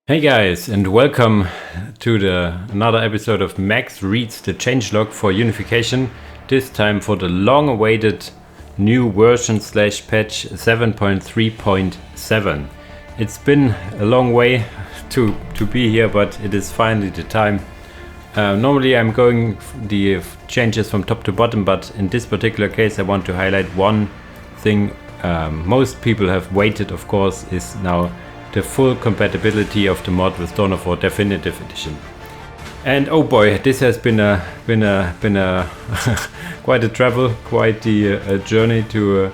Hey guys, and welcome to another episode of Max Reads the Changelog for Unification, this time for the long-awaited new version / patch 7.3.7. It's been a long way to be here, but it is finally the time. Normally I'm going the changes from top to bottom, but in this particular case I want to highlight one thing most people have waited, of course, is now the full compatibility of the mod with Dawn of War Definitive Edition. And oh boy, this has been a quite a travel, quite a journey to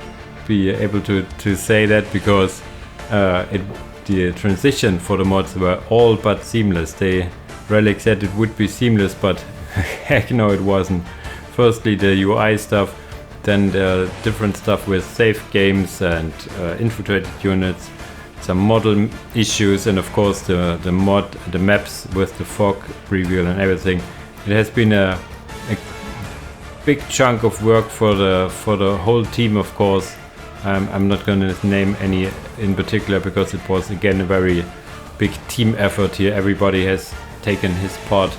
be able to say that, because the transition for the mods were all but seamless. Relic said it would be seamless, but heck no, it wasn't. Firstly, the UI stuff, then the different stuff with safe games and infiltrated units, some model issues, and of course the maps with the fog reveal and everything. It has been a big chunk of work for the whole team, of course. I'm not going to name any in particular, because it was again a very big team effort here. Everybody has taken his part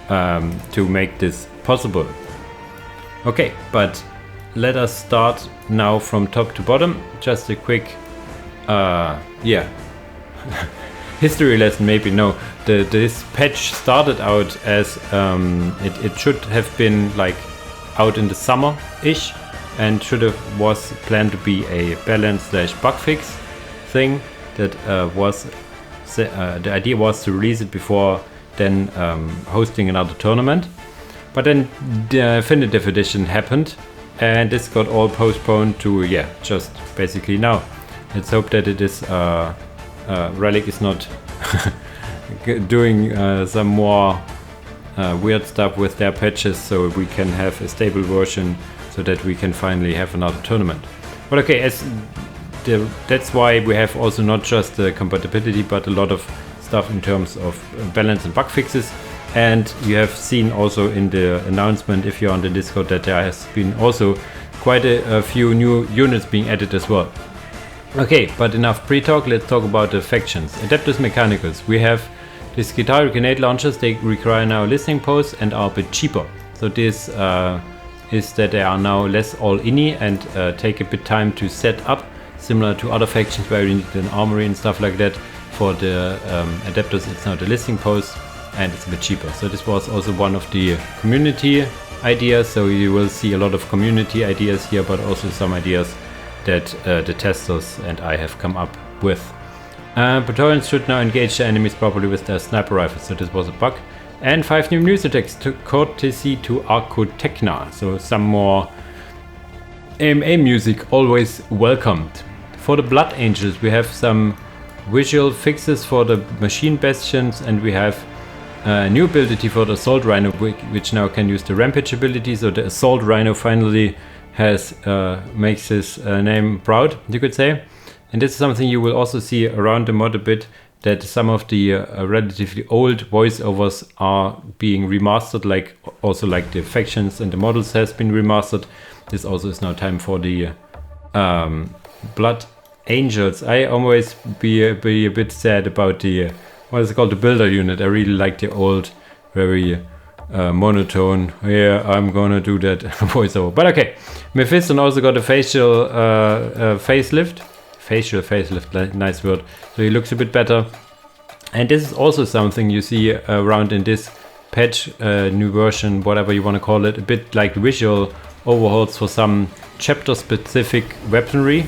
to make this possible. Okay, but let us start now from top to bottom. Just a quick history lesson, maybe. No, this patch started out as it should have been like out in the summer-ish, and was planned to be a balance / bug fix thing. That the idea was to release it before then hosting another tournament. But then the Definitive Edition happened, and this got all postponed to just basically now. Let's hope that it is Relic is not doing some more weird stuff with their patches, so we can have a stable version, so that we can finally have another tournament. But okay, that's why we have also not just the compatibility, but a lot of stuff in terms of balance and bug fixes. And you have seen also in the announcement, if you're on the Discord, that there has been also quite a few new units being added as well. Okay, but enough pre-talk, let's talk about the factions. Adeptus Mechanicus. We have these guitar grenade launchers. They require now listening posts and are a bit cheaper. So this is that they are now less all-inni and take a bit time to set up, similar to other factions where you need an armory and stuff like that. For the Adeptus, it's now the listening post, and it's a bit cheaper. So this was also one of the community ideas. So you will see a lot of community ideas here, but also some ideas that the testers and I have come up with. Praetorians should now engage their enemies properly with their sniper rifles, so this was a bug. And 5 new news attacks to courtesy to Archotechna, so some more AMA music, always welcomed. For the Blood Angels, we have some visual fixes for the machine bastions, and we have a new ability for the Assault Rhino, which now can use the Rampage ability, so the Assault Rhino finally makes his name proud, you could say. And this is something you will also see around the mod a bit, that some of the relatively old voiceovers are being remastered, like the factions and the models has been remastered. This also is now time for the Blood Angels. I always be a bit sad about the what is it called, the builder unit. I really like the old, very monotone, I'm gonna do that voiceover. But okay, Mephiston also got a facial facelift, nice word. So he looks a bit better, and this is also something you see around in this patch, new version, whatever you want to call it, a bit like visual overhauls for some chapter specific weaponry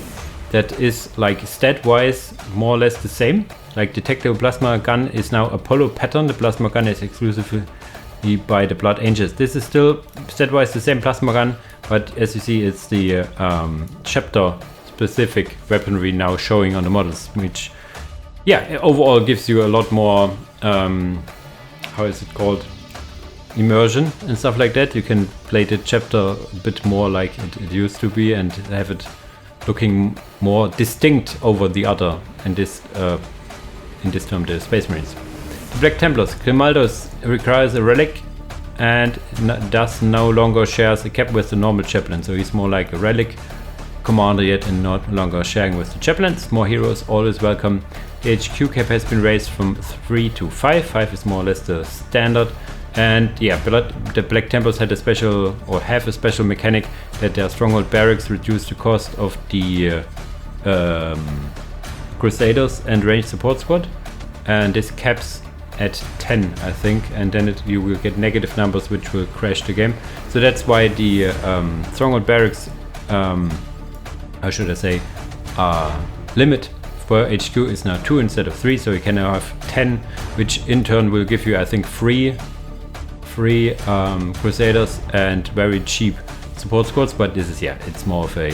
that is like stat wise more or less the same. Like the tactical plasma gun is now Apollo pattern. The plasma gun is exclusively by the Blood Angels. This is still stat-wise the same plasma gun, but as you see, it's the chapter-specific weaponry now showing on the models, which, overall gives you a lot more, how is it called, immersion and stuff like that. You can play the chapter a bit more like it used to be, and have it looking more distinct over the other, in this term, the Space Marines. The Black Templars. Grimaldos requires a relic and thus no longer shares a cap with the normal chaplain, so he's more like a relic commander yet and not longer sharing with the chaplains. More heroes, always welcome. The HQ cap has been raised from 3 to 5. 5 is more or less the standard. And yeah, the Black Templars had a special, or have a special mechanic that their stronghold barracks reduce the cost of the Crusaders and ranged support squad. And this caps at 10, I think, and then you will get negative numbers which will crash the game. So that's why the stronghold barracks, how should I say, limit for HQ is now 2 instead of 3, so you can now have 10, which in turn will give you, I think, free Crusaders and very cheap support squads. But this is, yeah, it's more of a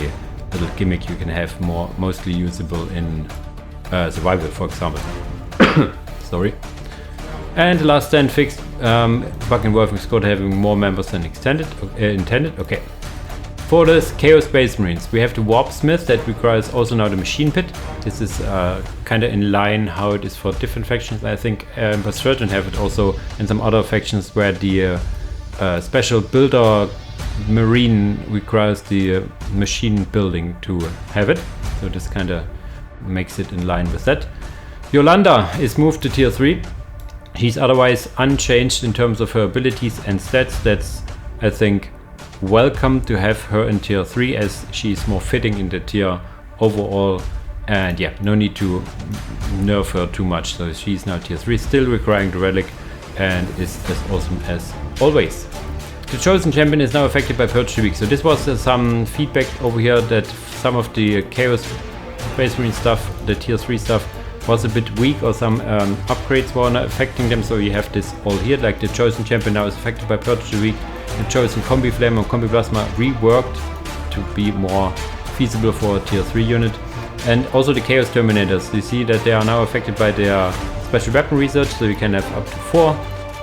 little gimmick you can have, mostly usable in survival, for example. Sorry. And the last stand fixed, bug involving squad having more members than intended. Okay. For the Chaos Space Marines, we have the Warp Smith that requires also now the Machine Pit. This is kind of in line how it is for different factions. I think Vostroyan have it also in some other factions where the special builder Marine requires the machine building to have it. So this kind of makes it in line with that. Yolanda is moved to tier 3. She's otherwise unchanged in terms of her abilities and stats. That's, I think, welcome to have her in tier 3 as she's more fitting in the tier overall. And yeah, no need to nerf her too much. So she's now tier 3, still requiring the relic, and is as awesome as always. The Chosen Champion is now affected by Purge 2 weeks. So this was some feedback over here that some of the Chaos Space Marine stuff, the tier 3 stuff, was a bit weak, or some upgrades were not affecting them. So you have this all here, like the Chosen Champion now is affected by Purge 2 week. The Chosen Combi Flame or Combi Plasma reworked to be more feasible for a tier 3 unit. And also the Chaos Terminators, you see that they are now affected by their special weapon research, so you can have up to 4.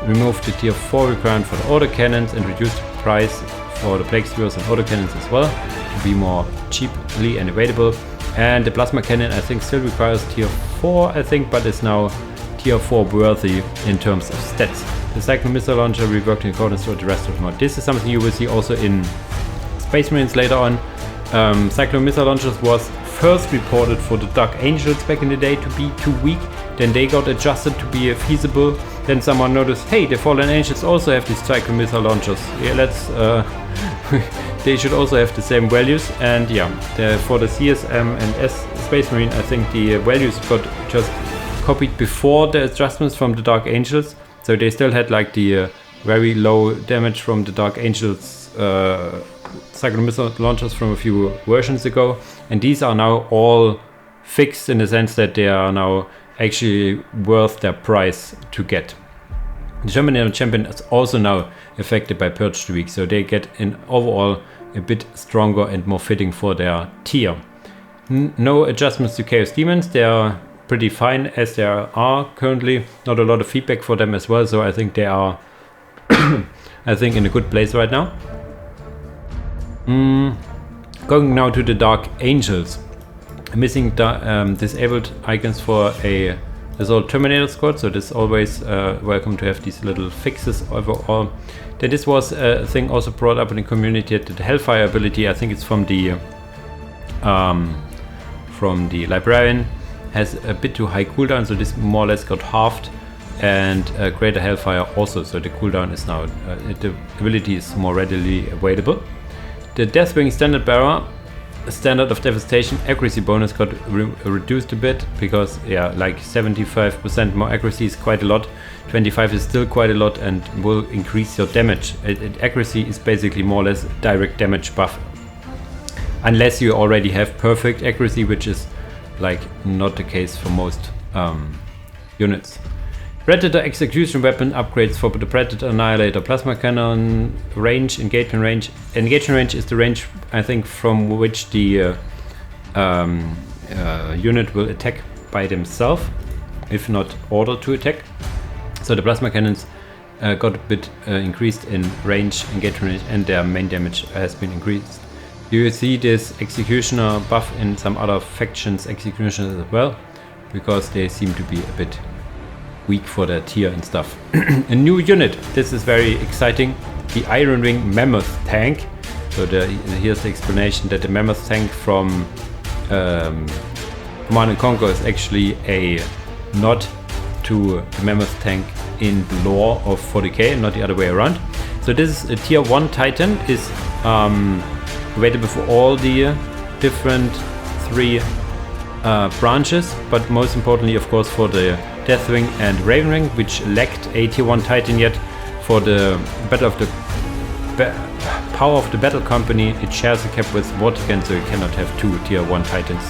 Remove the tier 4 requirement for the autocannons and reduce the price for the Plague Spheres and autocannons as well, to be more cheaply and available. And the Plasma Cannon, I think, still requires tier 4, I think, but is now tier 4 worthy in terms of stats. The Cyclone Missile Launcher reworked in accordance with the rest of the mod. This is something you will see also in Space Marines later on. Cyclone Missile Launchers was first reported for the Dark Angels back in the day to be too weak. Then they got adjusted to be feasible. Then someone noticed, hey, the Fallen Angels also have these Cyclone Missile Launchers. Yeah, let's... they should also have the same values. And yeah, for the CSM and S Space Marine, I think the values got just copied before the adjustments from the Dark Angels. So they still had like the very low damage from the Dark Angels Cyclone Missile Launchers from a few versions ago. And these are now all fixed in the sense that they are now actually worth their price to get. The Terminator Champion is also now affected by Purge 2 weeks, so they get in overall a bit stronger and more fitting for their tier. No adjustments to Chaos Demons, they are pretty fine as they are currently. Not a lot of feedback for them as well, so I think they are I think in a good place right now. Going now to the Dark Angels. Missing disabled icons for a Assault Terminator squad, so this is always welcome to have these little fixes overall. Then this was a thing also brought up in the community, that the Hellfire ability, I think it's from the Librarian, has a bit too high cooldown, so this more or less got halved, and Greater Hellfire also, so the cooldown is now, the ability is more readily available. The Deathwing Standard Bearer, Standard of Devastation accuracy bonus got reduced a bit, because yeah, like 75% more accuracy is quite a lot, 25 is still quite a lot, and will increase your damage. Accuracy is basically more or less direct damage buff, unless you already have perfect accuracy, which is like not the case for most units. Predator Execution Weapon upgrades for the Predator Annihilator Plasma Cannon range, engagement range. Engagement range is the range, I think, from which the unit will attack by themselves, if not ordered to attack. So the Plasma Cannons got a bit increased in range, engagement range, and their main damage has been increased. You see this Executioner buff in some other factions, Executioners as well, because they seem to be a bit weak for their tier and stuff. A new unit, this is very exciting, the Iron Ring Mammoth tank. So here's the explanation that the Mammoth tank from Command & Conquer is actually a nod to the Mammoth tank in the lore of 40k and not the other way around. So this is a tier 1 Titan, is available for all the different 3 branches, but most importantly of course for the Deathwing and Ravenwing, which lacked a tier 1 Titan yet. For the Power of the Battle Company, it shares a cap with Vortigern, so you cannot have 2 tier 1 Titans,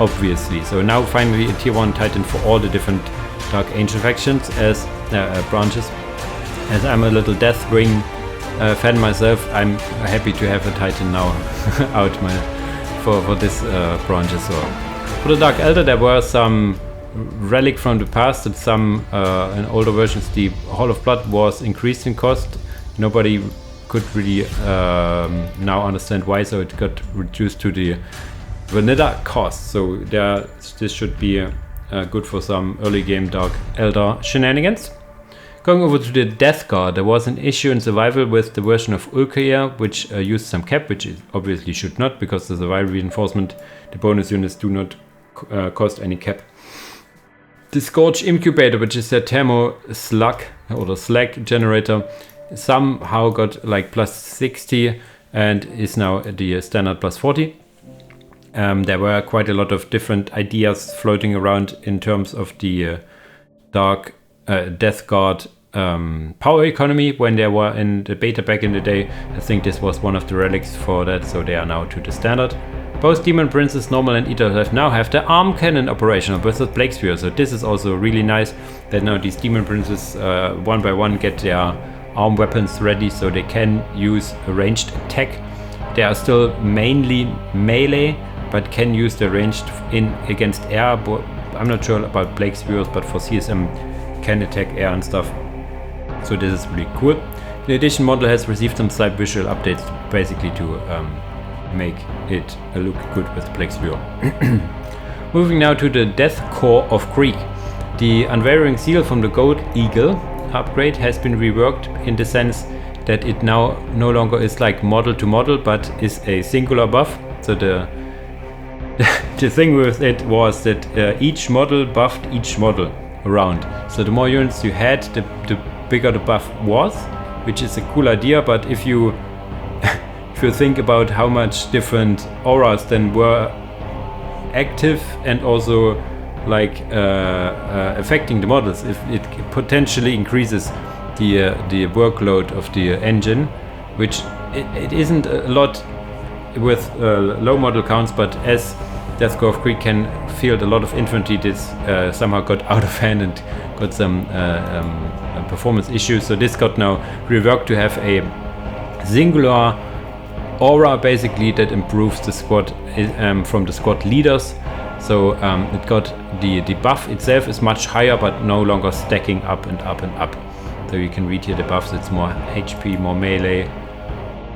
obviously. So now finally a tier 1 Titan for all the different Dark Angel factions as branches. As I'm a little Deathwing fan myself, I'm happy to have a Titan now out for this branches. So for the Dark Eldar, there were some relic from the past that some in older versions the Hall of Blood was increased in cost. Nobody could really now understand why, so it got reduced to the vanilla cost. So this should be good for some early game Dark Eldar shenanigans. Going over to the Death Guard, there was an issue in survival with the version of Ulkair, which used some cap, which it obviously should not, because the survival reinforcement, the bonus units do not cost any cap. The Scorch Incubator, which is a thermo slug or the slag generator, somehow got like plus 60 and is now the standard plus 40. There were quite a lot of different ideas floating around in terms of the Dark Death Guard power economy when they were in the beta back in the day. I think this was one of the relics for that, so they are now to the standard. Both Demon Princes, Normal and Eater, now have the arm cannon operational versus Plague Spear, so this is also really nice that now these Demon Princes one by one get their arm weapons ready so they can use a ranged attack. They are still mainly melee, but can use the ranged in against air. I'm not sure about Plague Spears, but for CSM can attack air and stuff. So this is really cool. The edition model has received some slight visual updates basically to make it look good with Plague Spear. Moving now to the Death Core of Krieg. The Unwavering Seal from the Gold Eagle upgrade has been reworked in the sense that it now no longer is like model to model, but is a singular buff. So the thing with it was that each model buffed each model around. So the more units you had, the bigger the buff was, which is a cool idea. But if you think about how much different auras then were active and also like affecting the models, if it potentially increases the workload of the engine, which it isn't a lot with low model counts, but as Death Core of Krieg can field a lot of infantry, this somehow got out of hand and got some performance issues. So this got now reworked to have a singular aura basically that improves the squad from the squad leaders. So it got the buff itself is much higher, but no longer stacking up and up and up. So you can read here the buffs. It's more HP, more melee,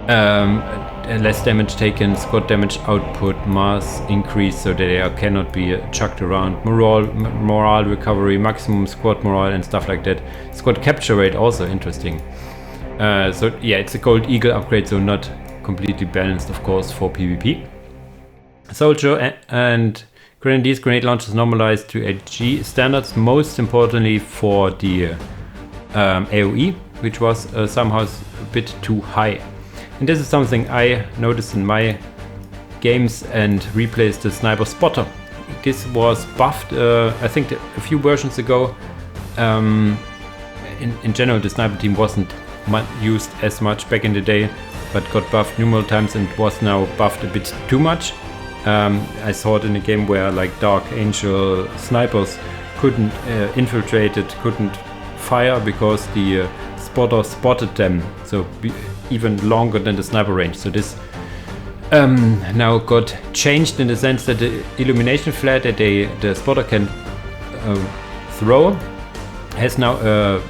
less damage taken, squad damage output, mass increase, so that they cannot be chucked around, morale recovery, maximum squad morale and stuff like that. Squad capture rate also interesting. So yeah, it's a Gold Eagle upgrade, so not completely balanced, of course, for PvP. Soldier and Grenadiers grenade launchers normalized to HG standards, most importantly for the AoE, which was somehow a bit too high. And this is something I noticed in my games and replaced the Sniper Spotter. This was buffed, I think a few versions ago. In general, the sniper team wasn't used as much back in the day, but got buffed numerous times and was now buffed a bit too much. I saw it in a game where like Dark Angel snipers couldn't infiltrate it, couldn't fire because the spotter spotted them, so even longer than the sniper range. So this now got changed in the sense that the illumination flare that the spotter can throw has now a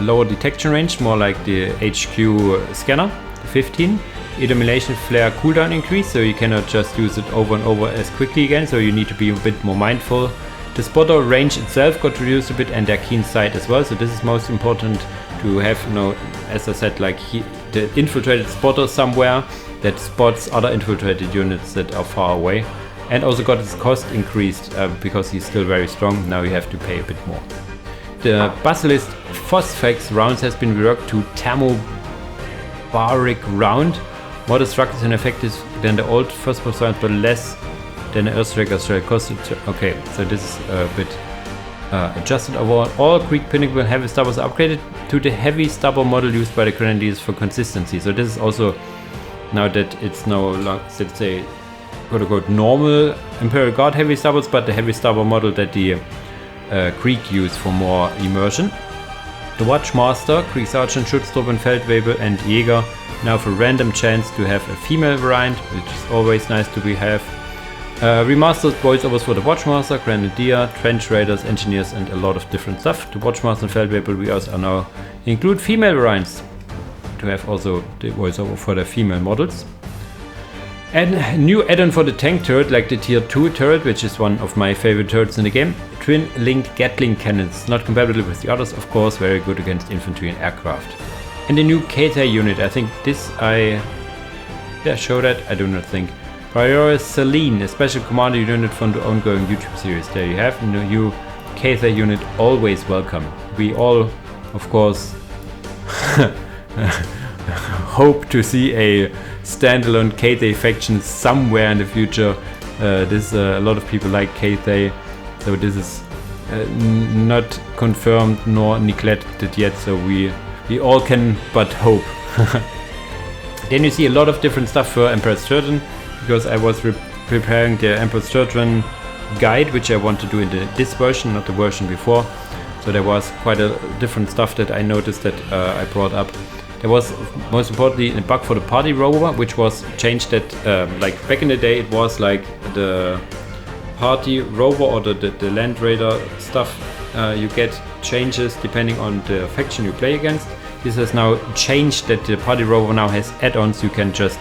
lower detection range, more like the HQ scanner, 15. Illumination flare cooldown increase, so you cannot just use it over and over as quickly again, so you need to be a bit more mindful. The spotter range itself got reduced a bit, and their keen sight as well, so this is most important to have, as I said, like the infiltrated spotter somewhere that spots other infiltrated units that are far away, and also got its cost increased because he's still very strong. Now you have to pay a bit more. The Basilisk Phosphax rounds has been reworked to thermobaric round. More destructive and effective than the old Firstborn rounds, but less than the Earthstriker shell costed. Okay, so this is a bit adjusted overall. All Krieg Pinnacle heavy stubbers are upgraded to the heavy stubber model used by the Grenadiers for consistency. So this is also, now that it's no longer, let's say, quote-unquote normal Imperial Guard heavy stubbers, but the heavy stubber model that the Krieg use for more immersion. The Watchmaster, Krieg Sergeant, Schutztruppen, Feldwebel and Jäger now for random chance to have a female variant, which is always nice to have. Remastered voiceovers for the Watchmaster, Grenadier, Trench Raiders, Engineers and a lot of different stuff. The Watchmaster and Feldwebel VRs are now include female variants to have also the voiceover for the female models. And a new add-on for the tank turret, like the tier 2 turret, which is one of my favorite turrets in the game. Twin-linked Gatling cannons, not compatible with the others, of course, very good against infantry and aircraft. And the new Kata unit, I think this show that, I do not think. Praetorian Selene, a special commander unit from the ongoing YouTube series. There you have the new Kata unit, always welcome. We all, of course, hope to see a standalone Kata faction somewhere in the future. A lot of people like Kata, so this is not confirmed nor neglected yet, so we all can but hope. Then you see a lot of different stuff for Emperor Sturgeon, because I was preparing the Emperor Sturgeon guide, which I want to do in this version, not the version before. So there was quite a different stuff that I noticed that I brought up. There was most importantly a bug for the party rover, which was changed that like back in the day it was like the party rover or the land raider stuff, you get changes depending on the faction you play against. This has now changed that the party rover now has add-ons you can just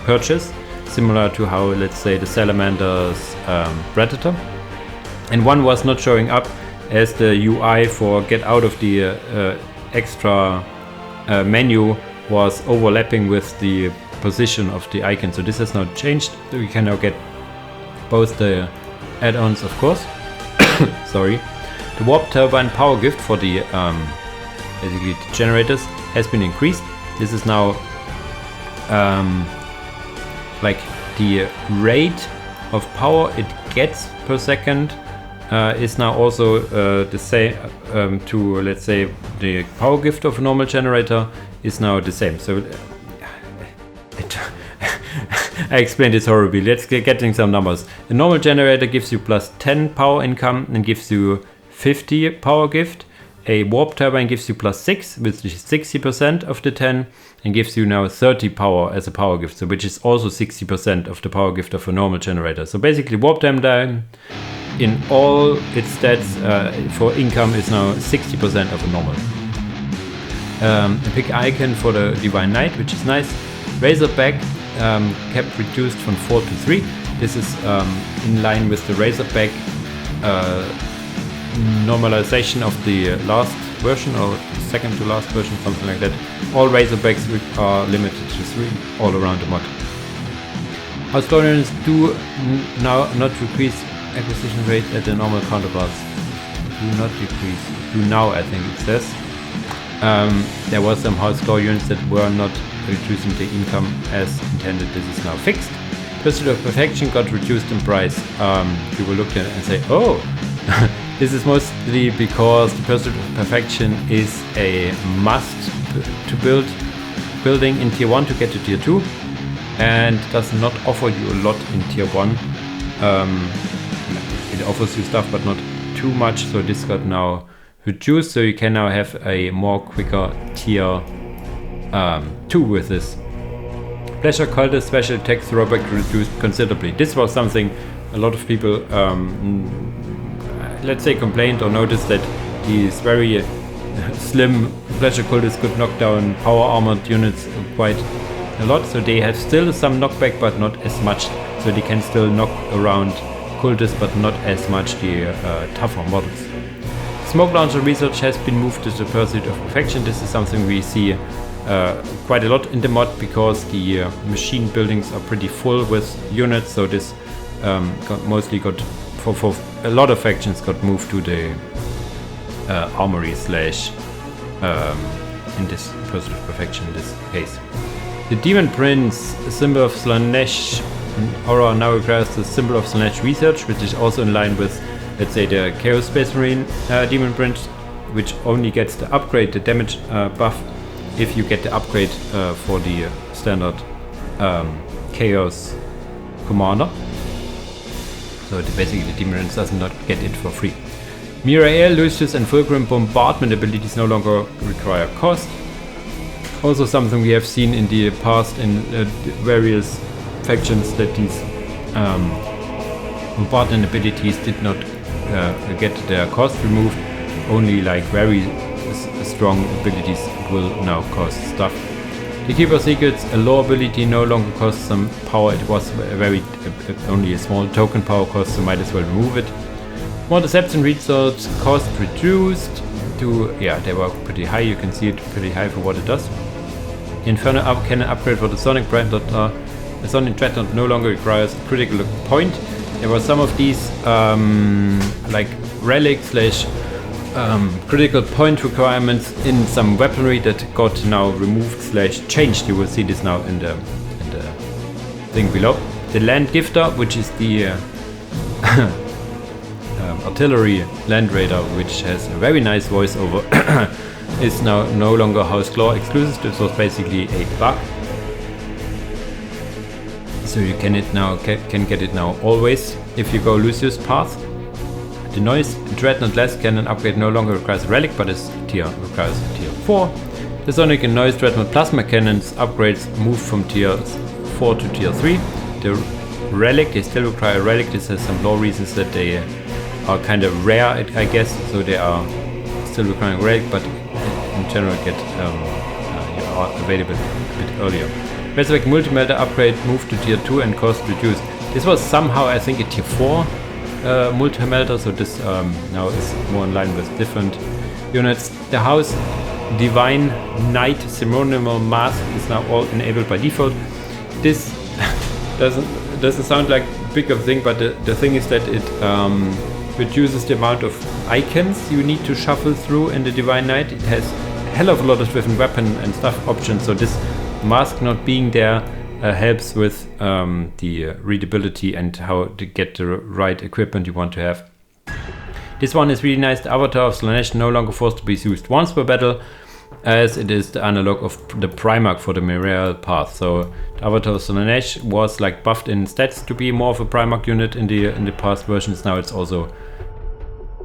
purchase, similar to how, let's say, the Salamanders Predator. And one was not showing up as the UI for get out of the extra menu was overlapping with the position of the icon. So this has now changed. We can now get both the add-ons, of course. Sorry. The warp turbine power gift for the basically the generators has been increased. This is now like the rate of power it gets per second is now also the same to, let's say, the power gift of a normal generator is now the same. So I explained this horribly. Let's getting some numbers. A normal generator gives you plus 10 power income and gives you 50 power gift. A warp turbine gives you plus 6, which is 60% of the 10, and gives you now 30 power as a power gift, so which is also 60% of the power gift of a normal generator. So basically warp turbine in all its stats for income is now 60% of a normal. A pick icon for the Divine Knight, which is nice. Razorback kept reduced from 4 to 3. This is in line with the Razorback normalization of the last version, or second to last version, something like that. All Razorbacks are limited to 3 all around the mod. Historians do now not decrease acquisition rate at the normal counterparts. Do not decrease. Do now, I think it says. There was some historians that were not reducing the income as intended. This is now fixed. Pursuit of Perfection got reduced in price. You will look at it and say, oh, this is mostly because the Pursuit of Perfection is a must to building in tier 1 to get to tier 2, and does not offer you a lot in tier 1. It offers you stuff but not too much, so this got now reduced, so you can now have a more quicker tier 2 with this. Pleasure Cultist special attack throwback reduced considerably. This was something a lot of people let's say complained or noticed, that these very slim Pleasure Cultists could knock down power armored units quite a lot, so they have still some knockback but not as much, so they can still knock around cultists but not as much the tougher models. Smoke launcher research has been moved to the Pursuit of Perfection. This is something we see quite a lot in the mod because the machine buildings are pretty full with units, so this mostly got for a lot of factions got moved to the armory slash in this Pursuit of Perfection in this case. The Demon Prince, symbol of Slanesh aura, now requires the symbol of Slanesh research, which is also in line with, let's say, the Chaos Space Marine Demon Prince, which only gets the upgrade, the damage buff, if you get the upgrade for the standard Chaos Commander. So basically the Demon Prince does not get it for free. Mirael, Lucius and Fulcrum bombardment abilities no longer require cost. Also something we have seen in the past in various factions, that these bombardment abilities did not get their cost removed. Only like very strong abilities will now cost stuff. The Keeper Secrets, a low ability, no longer costs some power. It was only a small token power cost, so might as well remove it. More Deception results cost reduced to, yeah, they were pretty high. You can see it pretty high for what it does. Inferno cannon upgrade for the Sonic Dreadnought. The Sonic Dreadnought no longer requires a critical point. There were some of these like relic slash critical point requirements in some weaponry that got now removed slash changed. You will see this now in the thing below. The Land Gifter, which is the artillery land raider, which has a very nice voiceover, is now no longer House Claw exclusive. This was basically a bug, so you can get it now always if you go Lucius path. The Noise Dreadnought Glass Cannon upgrade no longer requires a relic, but requires a tier 4. The Sonic and Noise Dreadnought Plasma Cannons upgrades move from tier 4 to tier 3. The relic, they still require a relic. This has some law reasons that they are kind of rare, I guess, so they are still requiring a relic, but in general get are available a bit earlier. Resurrect Multi-Melter upgrade move to tier 2 and cost reduced. This was somehow, I think, a tier 4 multi-melter, so this now is more in line with different units. The House Divine Knight Ceremonial Mask is now all enabled by default. This doesn't sound like a big of a thing, but the thing is that it reduces the amount of icons you need to shuffle through in the Divine Knight. It has a hell of a lot of different weapon and stuff options, so this mask not being there helps with the readability and how to get the right equipment you want to have. This one is really nice. The Avatar of Slanesh no longer forced to be used once per battle, as it is the analog of the Primarch for the Mirael path. So the Avatar of Slanesh was like buffed in stats to be more of a Primarch unit in the past versions. Now it's also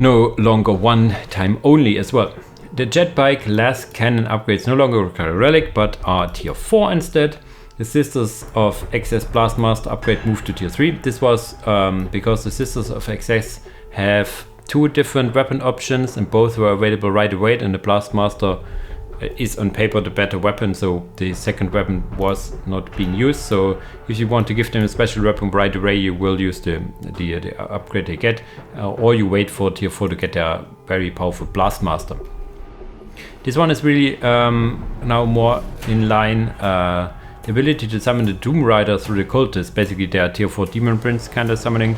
no longer one time only as well. The Jetbike Las Cannon upgrades no longer require a relic, but are tier 4 instead. The Sisters of Excess Blastmaster upgrade moved to tier 3. This was because the Sisters of Excess have 2 different weapon options and both were available right away, and the Blastmaster is on paper the better weapon, so the second weapon was not being used. So if you want to give them a special weapon right away, you will use the upgrade they get, or you wait for tier 4 to get their very powerful Blastmaster. This one is really now more in line. The ability to summon the Doom Rider through the Cultist, basically their tier 4 Demon Prince kind of summoning,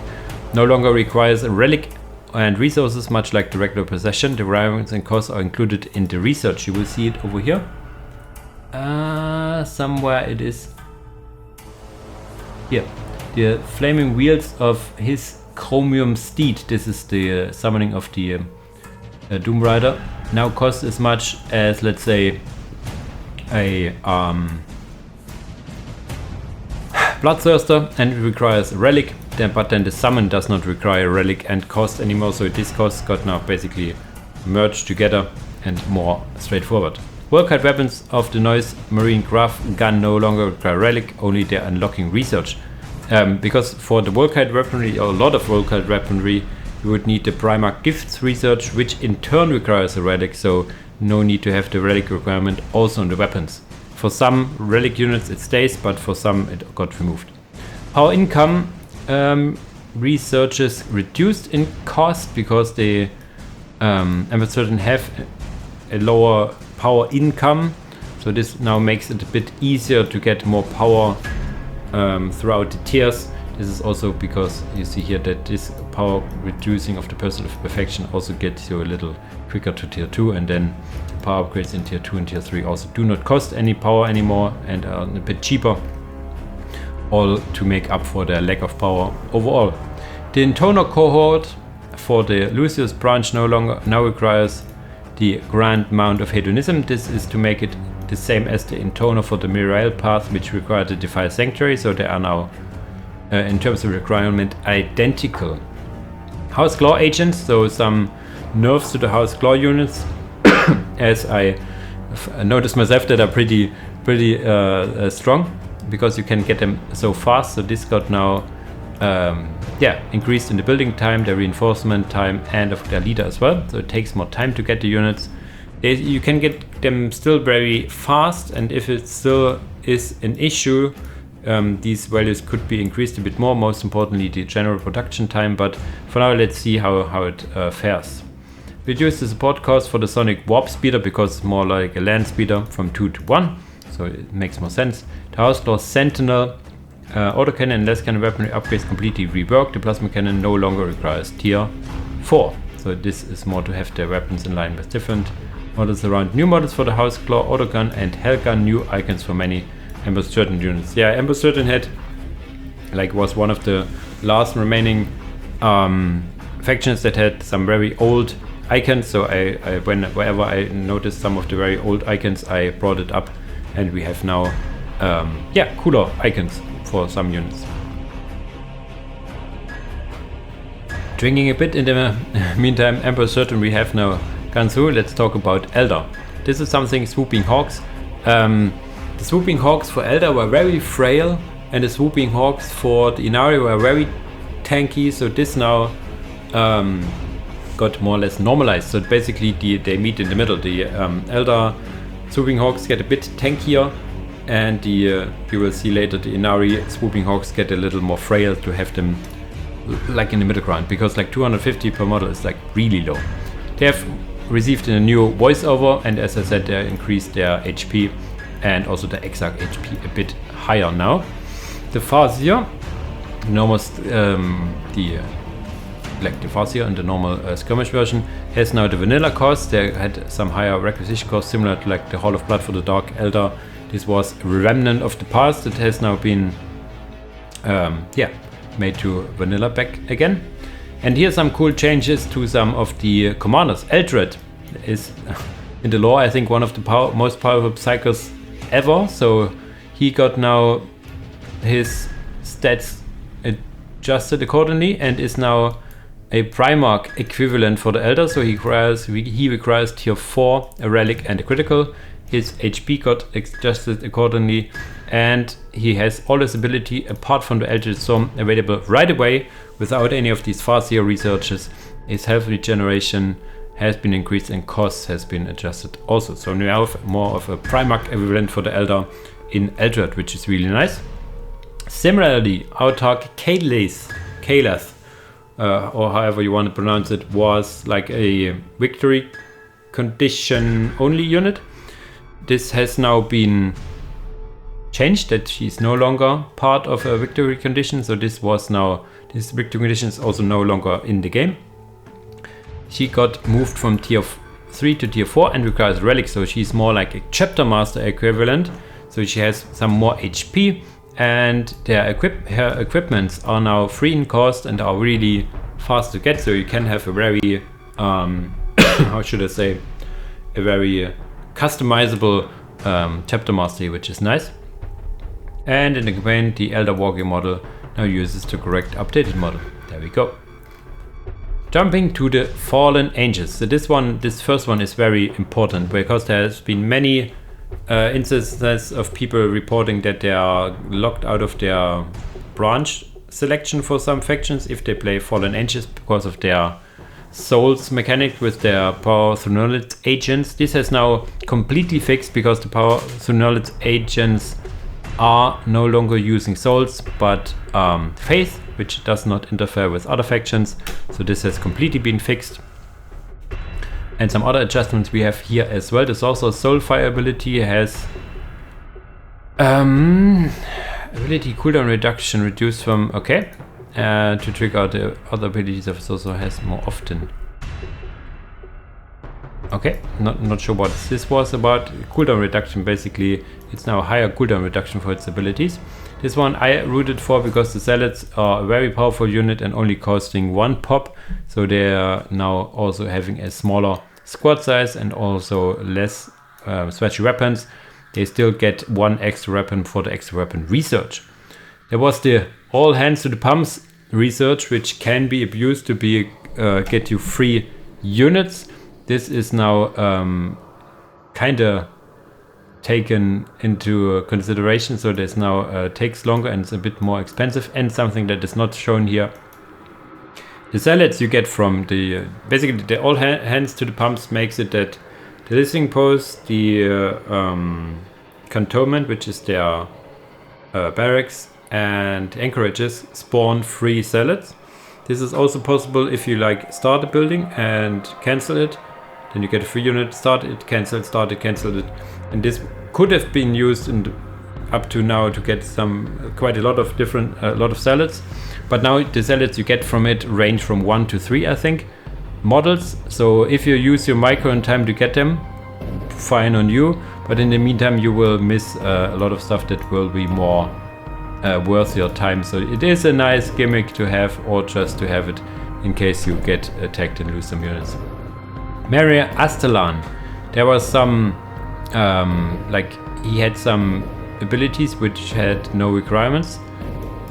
no longer requires a relic and resources, much like the regular possession. The requirements and costs are included in the research. You will see it over here. Somewhere it is. Here. The Flaming Wheels of his Chromium Steed. This is the summoning of the Doom Rider. Now costs as much as, let's say, a Bloodthirster, and it requires a relic, but then the summon does not require a relic and cost anymore, so this cost got now basically merged together and more straightforward. Volkite weapons of the Noise Marine Graph Gun no longer require relic, only they're unlocking research. Because for the Volkite weaponry, or a lot of Volkite weaponry, you would need the Primarch Gifts research, which in turn requires a relic, so no need to have the relic requirement also on the weapons. For some relic units it stays, but for some it got removed. Power income researches reduced in cost because they certain have a lower power income, so So this now makes it a bit easier to get more power throughout the tiers. This is also because you see here that this power reducing of the Pursuit of Perfection also gets you a little quicker to tier 2, and then power upgrades in tier 2 and tier 3 also do not cost any power anymore and are a bit cheaper, all to make up for their lack of power overall. The Intoner cohort for the Lucius branch now requires the Grand Mount of Hedonism. This is to make it the same as the Intoner for the Mirael path, which required the Defile Sanctuary, so they are now in terms of requirement identical. House Claw agents, so some nerfs to the House Claw units as I noticed myself that are pretty strong, because you can get them so fast. So this got now increased in the building time, the reinforcement time, and of their leader as well. So it takes more time to get the units. You can get them still very fast, and if it still is an issue, these values could be increased a bit more, most importantly the general production time, but for now let's see how it fares. Reduce the support cost for the Sonic Warp Speeder because it's more like a land speeder from 2 to 1, so it makes more sense. The House Claw Sentinel autocannon and less cannon weaponry upgrades completely reworked. The plasma cannon no longer requires tier 4, so this is more to have their weapons in line with different models around. New models for the House Claw autogun and Hellgun, new icons for many Emperor's Certain units. Yeah, Emperor's Certain had was one of the last remaining factions that had some very old icons, so whenever I noticed some of the very old icons, I brought it up, and we have now cooler icons for some units. Drinking a bit in the meantime, Emperor Certain we have now gone through. Let's talk about Eldar. This is something Swooping Hawks. The Swooping Hawks for Eldar were very frail, and the Swooping Hawks for the Ynnari were very tanky, so this now got more or less normalized. So basically they meet in the middle. The Eldar Swooping Hawks get a bit tankier, and you will see later the Ynnari Swooping Hawks get a little more frail to have them like in the middle ground, because 250 per model is really low. They have received a new voiceover, and as I said, they increased their HP and also the Exarch HP a bit higher now. The Farseer, the Farseer in the normal skirmish version, has now the vanilla cost. They had some higher requisition cost, similar to the Hall of Blood for the Dark Eldar. This was a remnant of the past. It has now been made to vanilla back again. And here are some cool changes to some of the commanders. Eldred is in the lore, I think, one of the most powerful psychos ever. So he got now his stats adjusted accordingly and is now a Primarch equivalent for the Eldar. So he requires tier 4, a relic and a critical. His HP got adjusted accordingly, and he has all his ability apart from the Eldritch Storm available right away without any of these Farseer researches. His health regeneration has been increased and costs has been adjusted also. So now we have more of a Primarch equivalent for the Eldar in Eldred, which is really nice. Similarly, Autarch Kalath, or however you want to pronounce it, was like a victory condition only unit. This has now been changed, that she's no longer part of a victory condition. So this victory condition is also no longer in the game. She got moved from tier 3 to tier 4 and requires relics. So she's more like a chapter master equivalent. So she has some more HP, and her equipments are now free in cost and are really fast to get. So you can have a very how should I say, a very customizable chapter master, which is nice. And in the campaign, the Eldar Wargear model now uses the correct updated model. There we go. Jumping to the Fallen Angels. So this first one is very important, because there has been many instances of people reporting that they are locked out of their branch selection for some factions if they play Fallen Angels because of their Souls mechanic with their Power Through Knowledge agents. This has now completely fixed, because the Power Through Knowledge agents are no longer using Souls but Faith, which does not interfere with other factions. So this has completely been fixed. And some other adjustments we have here as well. The Sorcerer's Soulfire ability has ability cooldown reduction reduced from to trigger the other abilities of Sorcerer has more often. Okay, not sure what this was about. Cooldown reduction, basically it's now a higher cooldown reduction for its abilities. This one I rooted for because the Zealots are a very powerful unit and only costing 1 pop, so they are now also having a smaller squad size and also less swatchy weapons. They still get 1 extra weapon for the extra weapon research. There was the all hands to the pumps research, which can be abused to be get you free units. This is now kinda taken into consideration, so this now takes longer and it's a bit more expensive. And something that is not shown here, the Zealots you get from the basically the all hands to the pumps makes it that the listening post, the cantonment, which is their barracks, and anchorages spawn free Zealots. This is also possible if you like start a building and cancel it, then you get a free unit, start it, cancel it, and this could have been used up to now to get quite a lot of different lot of Zealots, but now the Zealots you get from it range from 1 to 3, I think, models. So if you use your micro in time to get them, fine on you, but in the meantime you will miss a lot of stuff that will be more worth your time. So it is a nice gimmick to have, or just to have it in case you get attacked and lose some units. Maria Astelan, there was some he had some abilities which had no requirements,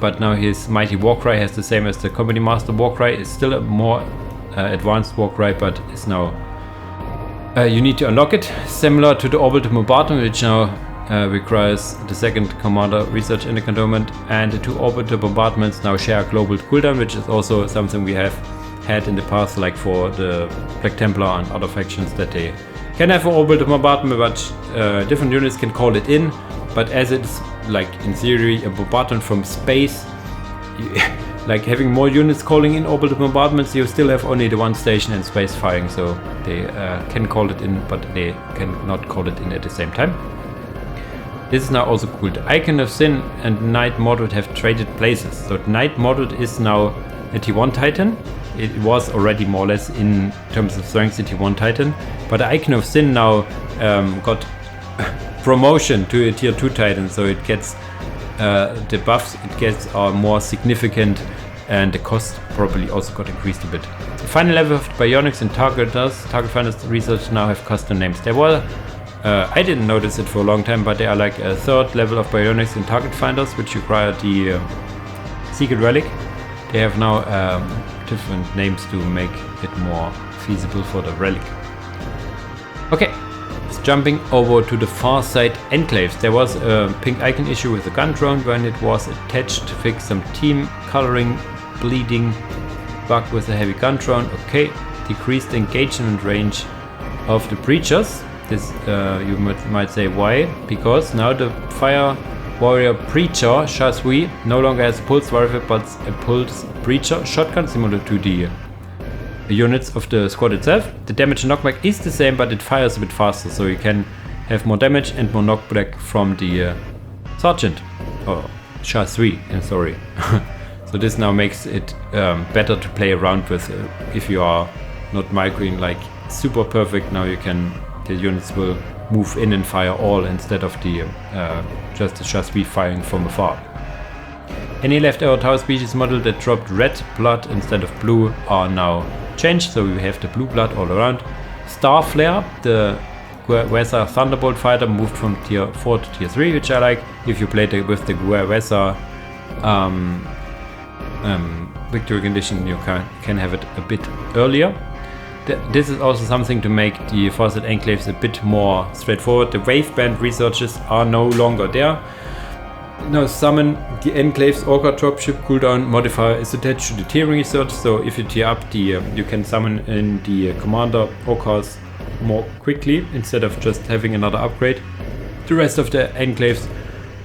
but now his Mighty Warcry has the same as the Company Master Warcry. It's still a more advanced Warcry, but it's now you need to unlock it, similar to the Orbital Bombardment, which now requires the second Commander Research in the Cantonment, and the 2 Orbital Bombardments now share a global cooldown, which is also something we have had in the past, like for the Black Templar and other factions, that they can have an Orbital Bombardment, but different units can call it in. But as it's like in theory a bombardment from space, like having more units calling in orbital bombardments, you still have only the 1 station in space firing, so they can call it in, but they cannot call it in at the same time. This is now also cool. The Icon of Sin and Knight Mordred have traded places. So the Knight Mordred is now a T1 Titan. It was already more or less in terms of strength a T1 Titan, but the Icon of Sin now got promotion to a tier 2 Titan, so it gets the buffs it gets are more significant, and the cost probably also got increased a bit. The final level of Bionics and Target Finders Research now have custom names. They were I didn't notice it for a long time, but they are like a 3rd level of Bionics and Target Finders, which require the Secret Relic. They have now different names to make it more feasible for the relic. Okay, jumping over to the Farsight Enclaves. There was a pink icon issue with the gun drone when it was attached to fix some team coloring bleeding bug with a heavy gun drone. Okay, decreased engagement range of the breachers. This you might say why? Because now the Fire Warrior Breacher Chasui no longer has a pulse rifle but a pulse breacher shotgun similar to the units of the squad itself. The damage and knockback is the same, but it fires a bit faster, so you can have more damage and more knockback from the Sergeant, or Chasui, I'm sorry. So this now makes it better to play around with if you are not microing like super perfect. Now you can, the units will move in and fire all instead of the just the Chasui firing from afar. Any leftover Tower species model that dropped red blood instead of blue are now changed, so we have the blue blood all around. Starflare, the Guerwesa Thunderbolt fighter, moved from tier 4 to tier 3, which I like. If you played with the Guerwesa victory condition, you can have it a bit earlier. This is also something to make the Farsight Enclaves a bit more straightforward. The Waveband researches are no longer there. Now summon the Enclaves Orca dropship cooldown modifier is attached to the tiering research, so if you tier up you can summon in the commander Orcas more quickly instead of just having another upgrade. The rest of the Enclaves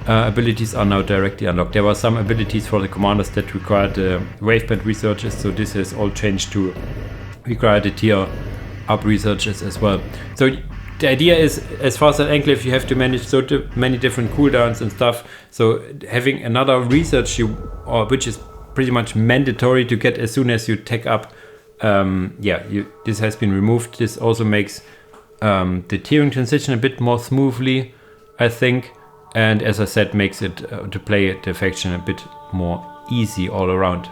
abilities are now directly unlocked. There were some abilities for the commanders that required the Waveband researches, so this has all changed to require the tier up researches as well. So the idea is, as Farsight Enclave, you have to manage so many different cooldowns and stuff. So having another research, which is pretty much mandatory to get as soon as you tech up, this has been removed. This also makes the tiering transition a bit more smoothly, I think, and as I said, makes it to play the faction a bit more easy all around.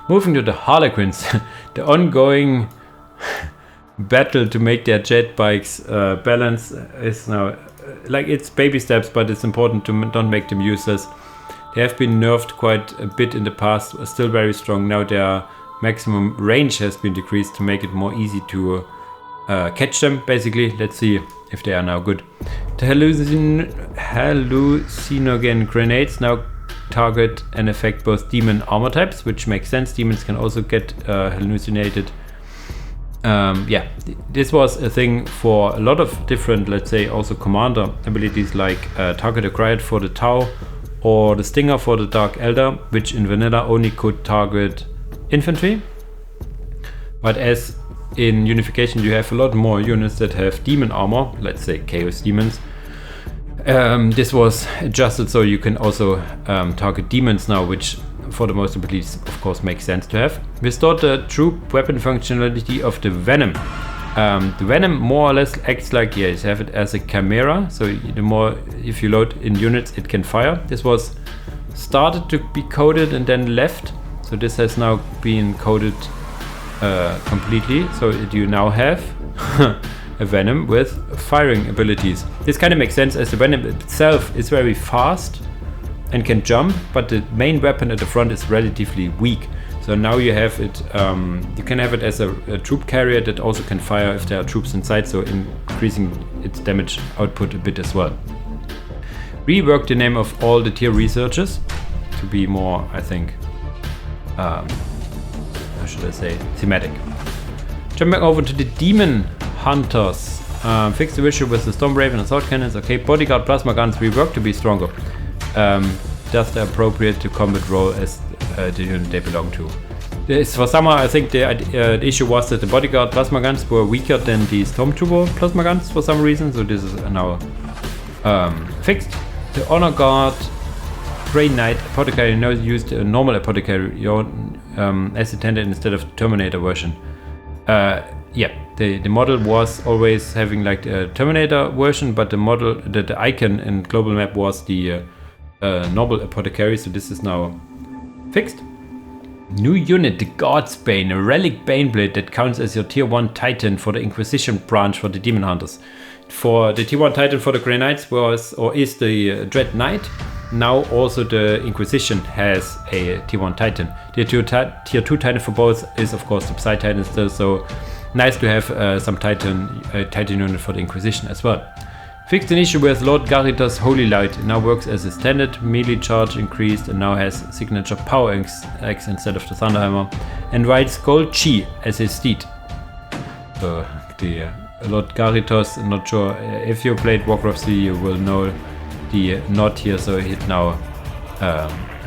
Moving to the Harlequins, the ongoing battle to make their jet bikes balance is now it's baby steps, but it's important to don't make them useless. They have been nerfed quite a bit in the past, are still very strong. Now their maximum range has been decreased to make it more easy to catch them, basically. Let's see if they are now good. The hallucinogen grenades now target and affect both demon armor types, which makes sense. Demons can also get hallucinated. This was a thing for a lot of different, let's say, also commander abilities, like target acquired for the Tau or the Stinger for the Dark Eldar, which in vanilla only could target infantry. But as in Unification you have a lot more units that have demon armor, let's say Chaos Demons. This was adjusted so you can also target demons now, which for the most abilities of course makes sense to have. Restored the troop weapon functionality of the Venom. The Venom more or less acts like, you have it as a chimera, so the more if you load in units it can fire. This was started to be coded and then left, so this has now been coded completely, so you now have a Venom with firing abilities. This kind of makes sense as the Venom itself is very fast and can jump, but the main weapon at the front is relatively weak. So now you have it, you can have it as a troop carrier that also can fire if there are troops inside, so increasing its damage output a bit as well. Rework the name of all the tier researches to be more, I think, how should I say, thematic. Jumping over to the Daemon Hunters. Fix the issue with the Storm Raven and Sword Cannons. Okay, Bodyguard Plasma Guns reworked to be stronger. Just the appropriate to combat role as the unit they belong to. For summer, I think the issue was that the Bodyguard Plasma Guns were weaker than the Stormtrooper Plasma Guns for some reason, so this is now fixed. The Honor Guard Grey Knight Apothecary now used a normal Apothecary as intended instead of the Terminator version. The model was always having like a Terminator version, but the icon in global map was the normal Apothecary, so this is now fixed. New unit, the God's Bane, a relic Baneblade that counts as your tier 1 Titan for the Inquisition branch for the Demon Hunters. For the tier 1 Titan for the Grey Knights is the Dread Knight. Now also the Inquisition has a tier 1 Titan. The tier 2 Titan for both is of course the Psy Titan still, so nice to have some Titan unit for the Inquisition as well. Fixed an issue with Lord Garritas Holy Light. It now works as a standard, melee charge increased and now has signature Power X instead of the Thunderhammer, and rides Gold Chi as his steed. So the Lord Garritas, I'm not sure if you played Warcraft 3 you will know the nod here, so it now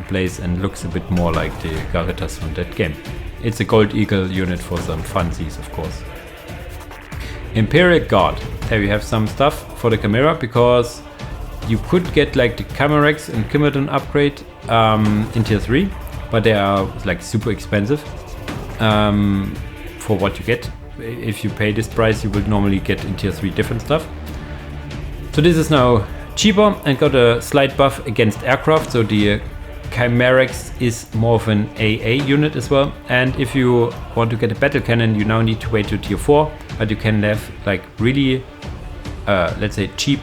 plays and looks a bit more like the Garritas from that game. It's a Gold Eagle unit for some funsies, of course. Imperial Guard. There you have some stuff for the Chimera, because you could get like the Chimerex and Chimerdon upgrade in tier 3, but they are like super expensive for what you get. If you pay this price you would normally get in tier 3 different stuff. So this is now cheaper and got a slight buff against aircraft, so the Chimerex is more of an AA unit as well. And if you want to get a battle cannon you now need to wait to tier 4, but you can have like really let's say cheap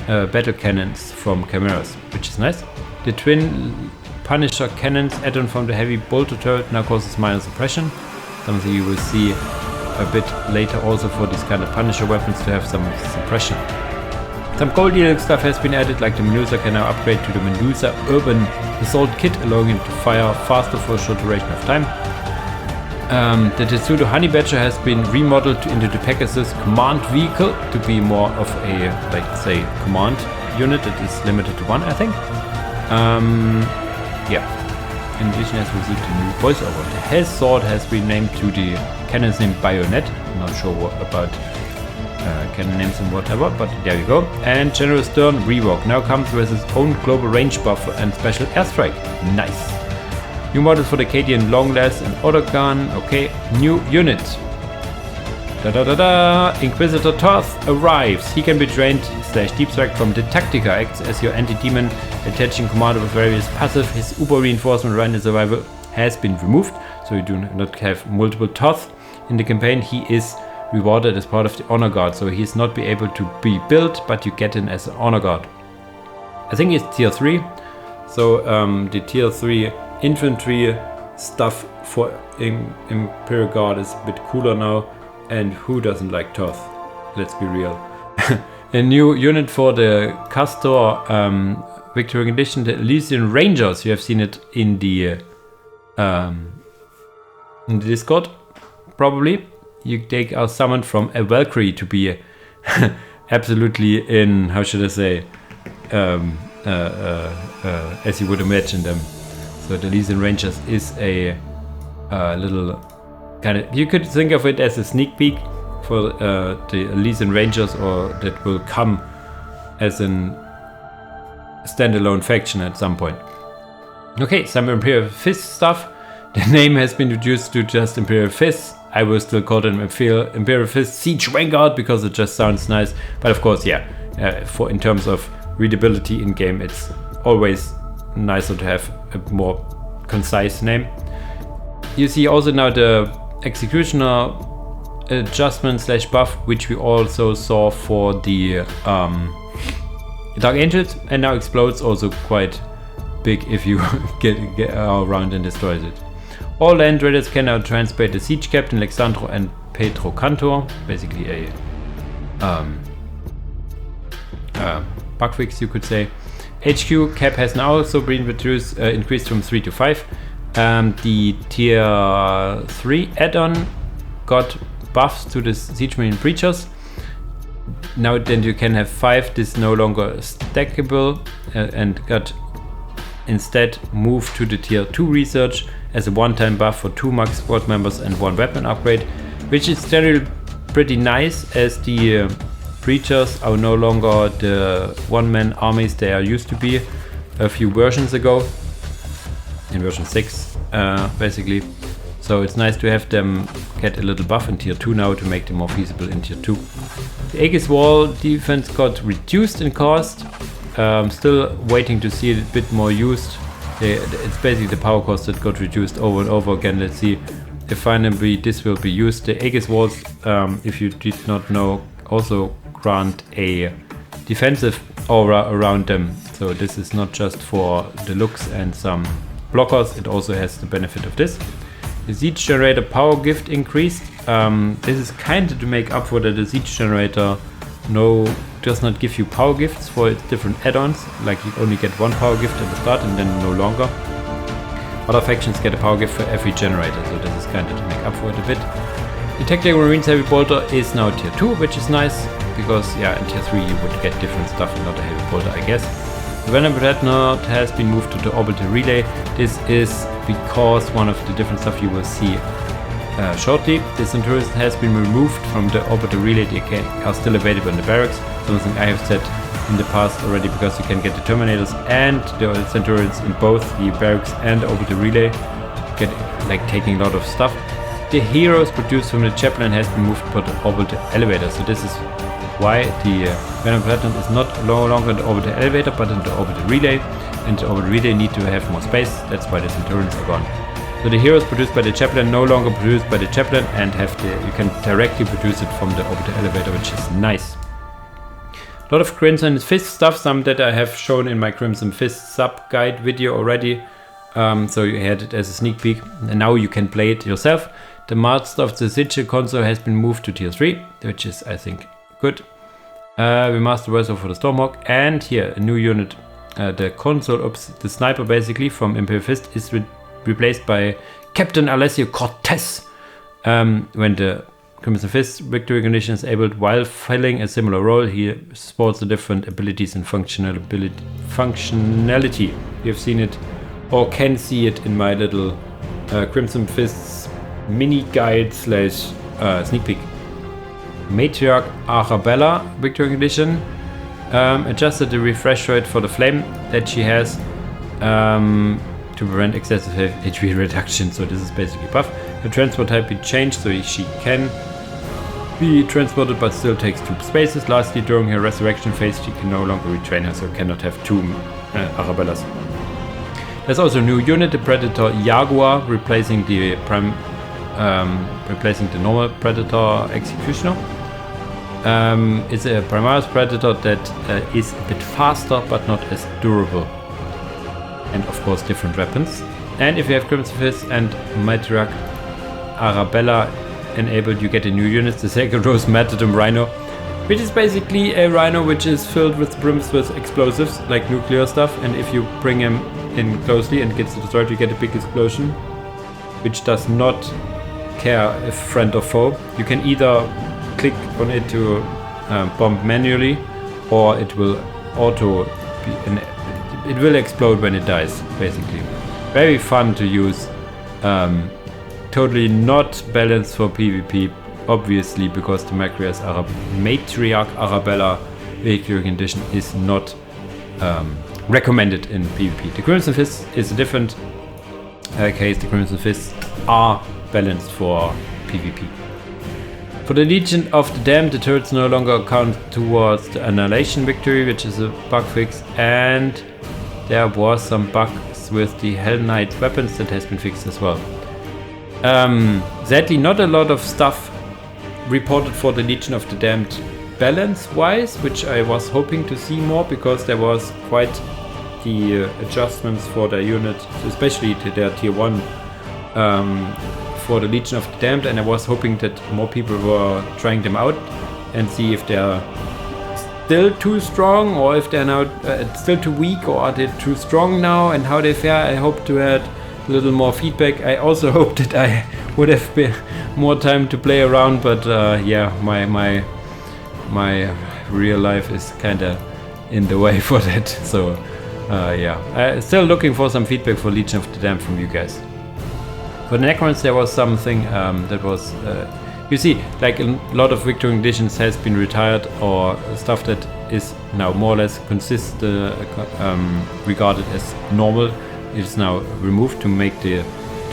battle cannons from Chimeras, which is nice. The twin Punisher cannons add-on from the heavy bolter turret now causes minor suppression, something you will see a bit later also for these kind of Punisher weapons to have some suppression. Some gold dealing stuff has been added, like the Medusa can now upgrade to the Medusa Urban Assault Kit, allowing him to fire faster for a short duration of time. The Tetsudo Honey Badger has been remodeled into the Pegasus command vehicle to be more of a, like say, command unit that is limited to 1, I think. In addition, has received a new voiceover. The Hell's Sword has been named to the cannon's name Bayonet. I'm not sure what about cannon names and whatever, but there you go. And General Stern rework now comes with his own global range buff and special airstrike. Nice. New models for the Cadian Longless and Autogun. Okay, new unit. Inquisitor Toth arrives. He can be trained / deep strike from the Tactica, acts as your anti-demon, attaching commander with various passive. His Uber reinforcement Rhino survival has been removed, so you do not have multiple Toth in the campaign. He is rewarded as part of the Honor Guard, so he is not be able to be built, but you get him as an Honor Guard. I think it's tier 3, so the tier 3 infantry stuff for Imperial Guard is a bit cooler now. And who doesn't like Toth? Let's be real. A new unit for the Castor Victorian Edition, the Elysian Rangers. You have seen it in the Discord, probably. They are summoned from a Valkyrie to be absolutely in, how should I say, as you would imagine them. So the Elysian Rangers is a little kind of, you could think of it as a sneak peek for the Elysian Rangers, or that will come as an standalone faction at some point. Okay, some Imperial Fists stuff. The name has been reduced to just Imperial Fists. I will still call them Imperial Fists Siege Vanguard because it just sounds nice. But of course, yeah, for in terms of readability in game, it's always nicer to have a more concise name. You see also now the Executioner adjustment / buff, which we also saw for the Dark Angels, and now explodes also quite big if you get around and destroy it. All land raiders can now transport the Siege Captain Alexandro and Pedro Cantor, basically a bug fix, you could say. HQ cap has now also been reduced, increased from 3 to 5. The tier 3 add-on got buffs to the Siege Marine Breachers. Now then you can have 5. This is no longer stackable and got instead moved to the tier 2 research as a one-time buff for 2 max squad members and 1 weapon upgrade, which is generally pretty nice, as the Breachers are no longer the one-man armies they are used to be a few versions ago. In version 6 basically, so it's nice to have them get a little buff in tier 2 now to make them more feasible in tier 2. The Aegis Wall defense got reduced in cost, still waiting to see it a bit more used. It's basically the power cost that got reduced over and over again. Let's see if finally this will be used. The Aegis Walls, if you did not know, also grant a defensive aura around them, so this is not just for the looks and some blockers, it also has the benefit of this. The Siege Generator power gift increased. This is kind of to make up for that the Siege Generator does not give you power gifts for its different add-ons, like you only get 1 power gift at the start and then no longer. Other factions get a power gift for every generator, so this is kind of to make up for it a bit. The Tactical Marines Heavy Bolter is now tier 2, which is nice, because yeah, in tier 3 you would get different stuff and not a Heavy Bolter, I guess. The Venom Dreadnought has been moved to the Orbital Relay. This is because one of the different stuff you will see shortly. The Centurions has been removed from the Orbital Relay. They are still available in the barracks. Something I have said in the past already, because you can get the Terminators and the Centurions in both the barracks and the Orbital Relay. Get like taking a lot of stuff. The heroes produced from the Chaplain has been moved to the Orbital Elevator. So this is why the Venom Platinum is no longer in the Orbital Elevator, but in the Orbital Relay, and the Orbital Relay need to have more space. That's why the Centurions are gone. So the heroes produced by the Chaplain no longer produced by the Chaplain, and you can directly produce it from the Orbital Elevator, which is nice. A lot of Crimson Fist stuff, some that I have shown in my Crimson Fist sub guide video already. So you had it as a sneak peek, and now you can play it yourself. The Master of the Sigil console has been moved to tier 3, which is, I think, good. We master Verso for the Stormhawk, and here a new unit, the console, the sniper basically from Imperial Fist is replaced by Captain Alessio Cortez. When the Crimson Fist victory condition is enabled while filling a similar role, he sports the different abilities and functionality. We have seen it or can see it in my little Crimson Fists mini guide / sneak peek. Matriarch Arabella Victorian Edition. Adjusted the refresh rate for the flame that she has to prevent excessive HP reduction, so this is basically buff. The transport type be changed so she can be transported but still takes 2 spaces. Lastly, during her resurrection phase she can no longer retrain her, so cannot have 2 Arabellas. There's also a new unit, the Predator Jaguar, replacing the normal Predator Executioner. It's a Primaris Predator that is a bit faster but not as durable. And of course different weapons. And if you have Crimson Fist and Matriarch Arabella enabled, you get a new unit, the Sacred Rose Martyrdom Rhino, which is basically a rhino which is filled with brims with explosives, like nuclear stuff, and if you bring him in closely and gets destroyed, you get a big explosion, which does not care if friend or foe. You can either click on it to bomb manually, or it will it will explode when it dies, basically. Very fun to use. Totally not balanced for PvP, obviously, because the Matriarch Arabella Victorian Edition is not recommended in PvP. The Crimson Fist is a different case. The Crimson Fists are balanced for PvP. For the Legion of the Damned, the turrets no longer count towards the Annihilation Victory, which is a bug fix, and there was some bugs with the Hell Knight weapons that has been fixed as well. Sadly, not a lot of stuff reported for the Legion of the Damned balance-wise, which I was hoping to see more, because there was quite the adjustments for their unit, especially to their tier 1 for the Legion of the Damned, and I was hoping that more people were trying them out and see if they're still too strong, or if they're now still too weak, or are they too strong now, and how they fare. I hope to add a little more feedback. I also hope that I would have been more time to play around, but yeah, my real life is kinda in the way for that, so yeah, still looking for some feedback for Legion of the Damned from you guys. For the Necrons, there was something that was you see, like a lot of Victorian editions has been retired, or stuff that is now more or less regarded as normal is now removed to make the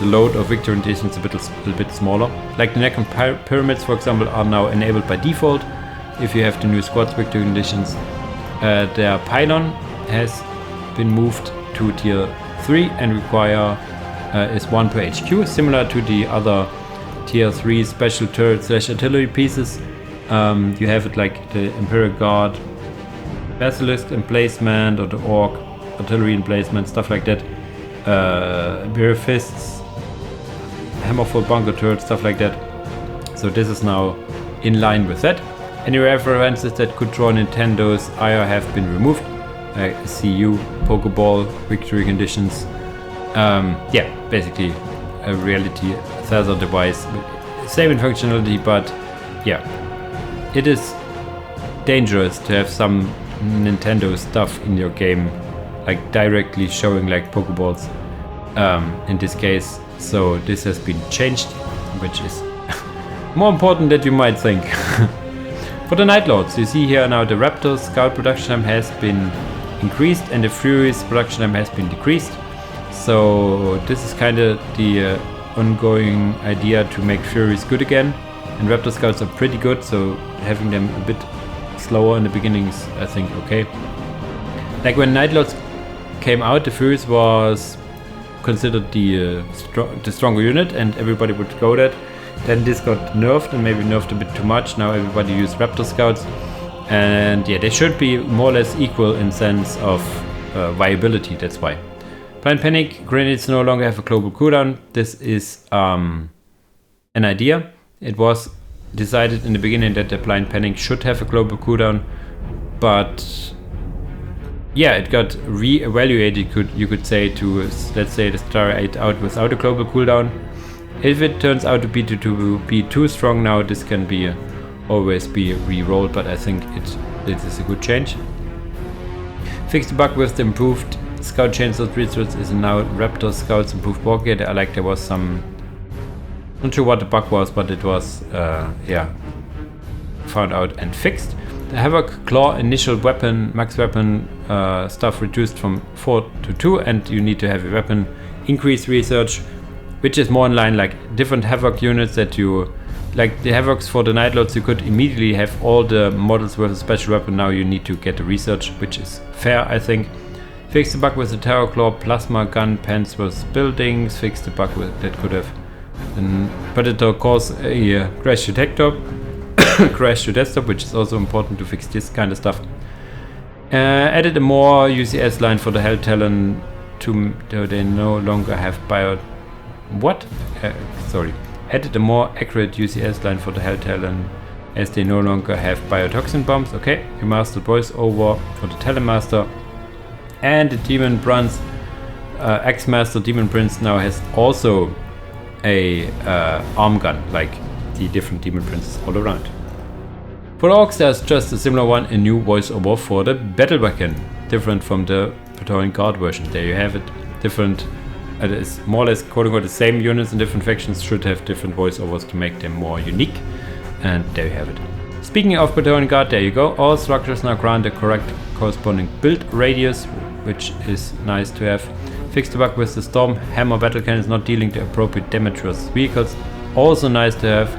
load of Victorian editions a little bit smaller. Like the Necron pyramids, for example, are now enabled by default if you have the new squads Victorian editions. Their pylon has been moved to tier 3 and require is 1 per HQ, similar to the other tier 3 special turret / artillery pieces. You have it like the Imperial Guard Basilisk emplacement, or the Ork artillery emplacement, stuff like that. Imperial Fists, Hammerfall bunker turret, stuff like that. So this is now in line with that. Any references that could draw Nintendo's ire have been removed. CU, Pokeball, Victory conditions. Yeah, basically a reality tether device. Same in functionality, but yeah, it is dangerous to have some Nintendo stuff in your game, like directly showing like Pokeballs in this case. So this has been changed, which is more important than you might think. For the Night Lords, you see here now the Raptor Scout production time has been increased and the Furies production time has been decreased. So this is kind of the ongoing idea to make Furies good again. And Raptor Scouts are pretty good, so having them a bit slower in the beginning is, I think, okay. Like when Night Lords came out, the Furies was considered the stronger unit and everybody would go that. Then this got nerfed, and maybe nerfed a bit too much. Now everybody uses Raptor Scouts, and yeah, they should be more or less equal in sense of viability. That's why. Blind Panic grenades no longer have a global cooldown. This is an idea. It was decided in the beginning that the Blind Panic should have a global cooldown, but yeah, it got re-evaluated, you could say, to, let's say, the Star 8 out without a global cooldown. If it turns out to be too strong now, this can be always be re-rolled, but I think it is a good change. Fix the bug with the improved Scout Chainsaw resource is now Raptor Scouts improved wargear. There was some, not sure what the bug was, but it was yeah, found out and fixed. The Havoc Claw initial weapon, max weapon stuff reduced from 4 to 2, and you need to have a weapon increase research, which is more in line like different Havoc units that you, like the Havocs for the Night Lords, you could immediately have all the models with a special weapon. Now you need to get the research, which is fair, I think. Fix the bug with the Terror Claw, plasma gun, pens with buildings. Fix the bug with that could have an Predator cause a crash detector. Crash to desktop, which is also important to fix this kind of stuff. Added a more UCS line for the Hell Talon to they no longer have added a more accurate UCS line for the Hell Talon as they no longer have biotoxin bombs. Okay, remastered voiceover for the Talonmaster. And the Demon Prince, X-Master Demon Prince now has also a arm gun, like the different Demon Princes all around. For the Orks, there's just a similar one, a new voiceover for the Battle Wagon, different from the Praetorian Guard version. There you have it, different, it is more or less quote-unquote the same units in different factions, should have different voiceovers to make them more unique, and there you have it. Speaking of Praetorian Guard, there you go, all structures now grant the correct corresponding build radius, which is nice to have. Fix the bug with the Storm Hammer battle cannons not dealing the appropriate damage to vehicles, also nice to have.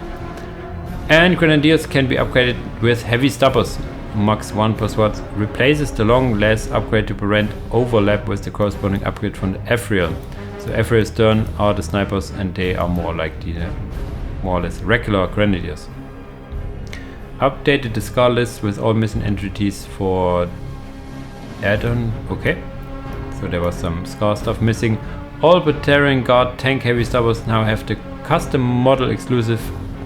And Grenadiers can be upgraded with Heavy Stubbers, max 1 per SWAT, replaces the long last upgrade to prevent overlap with the corresponding upgrade from the Ephrael. So Ephrael Stern are the snipers, and they are more like the more or less regular Grenadiers. Updated the Scar list with all missing entities for add-on. Okay, so there was some Scar stuff missing. All Praetorian Guard tank Heavy Stubbers now have the custom model exclusive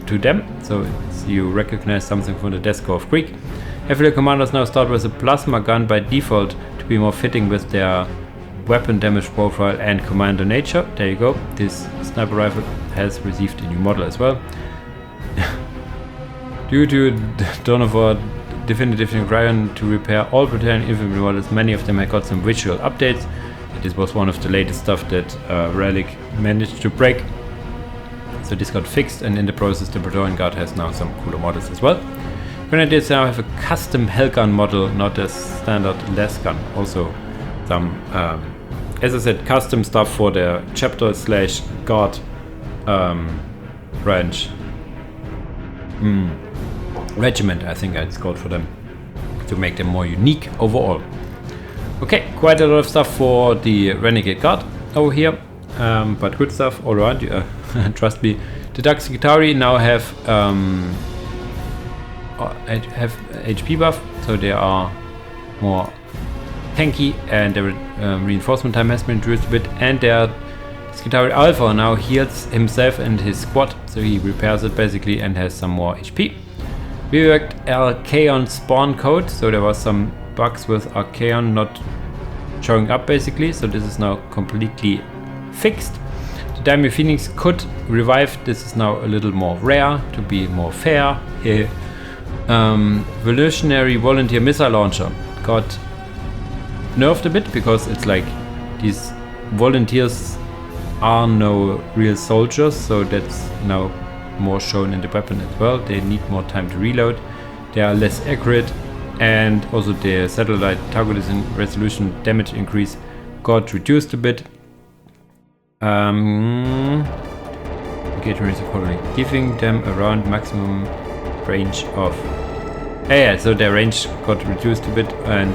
to them, so you recognize something from the Death Core of Krieg. Every commanders now start with a plasma gun by default to be more fitting with their weapon damage profile and commander nature. There you go, this sniper rifle has received a new model as well. Due to the Dawn of War definitive Ryan to repair all Praetorian infantry models, many of them had got some visual updates. This was one of the latest stuff that Relic managed to break. So this got fixed, and in the process the Praetorian Guard has now some cooler models as well. Grenadiers now have a custom Hellgun model, not a standard less gun. Also some, as I said, custom stuff for the chapter / guard branch. Regiment, I think it's called for them, to make them more unique overall. Okay, quite a lot of stuff for the Renegade Guard over here, but good stuff all around. Trust me. The Dark Secretary now have HP buff, so they are more tanky, and their reinforcement time has been reduced a bit, and their Secretary Alpha now heals himself and his squad, so he repairs it basically and has some more HP. We worked Archaon spawn code, so there was some bugs with Archaon not showing up basically, so this is now completely fixed. The Daimyo Phoenix could revive, this is now a little more rare to be more fair. Revolutionary Volunteer Missile Launcher got nerfed a bit because it's like these volunteers are no real soldiers, so that's now more shown in the weapon as well. They need more time to reload, they are less accurate, and also the satellite target resolution damage increase got reduced a bit. Giving them around maximum range of so their range got reduced a bit and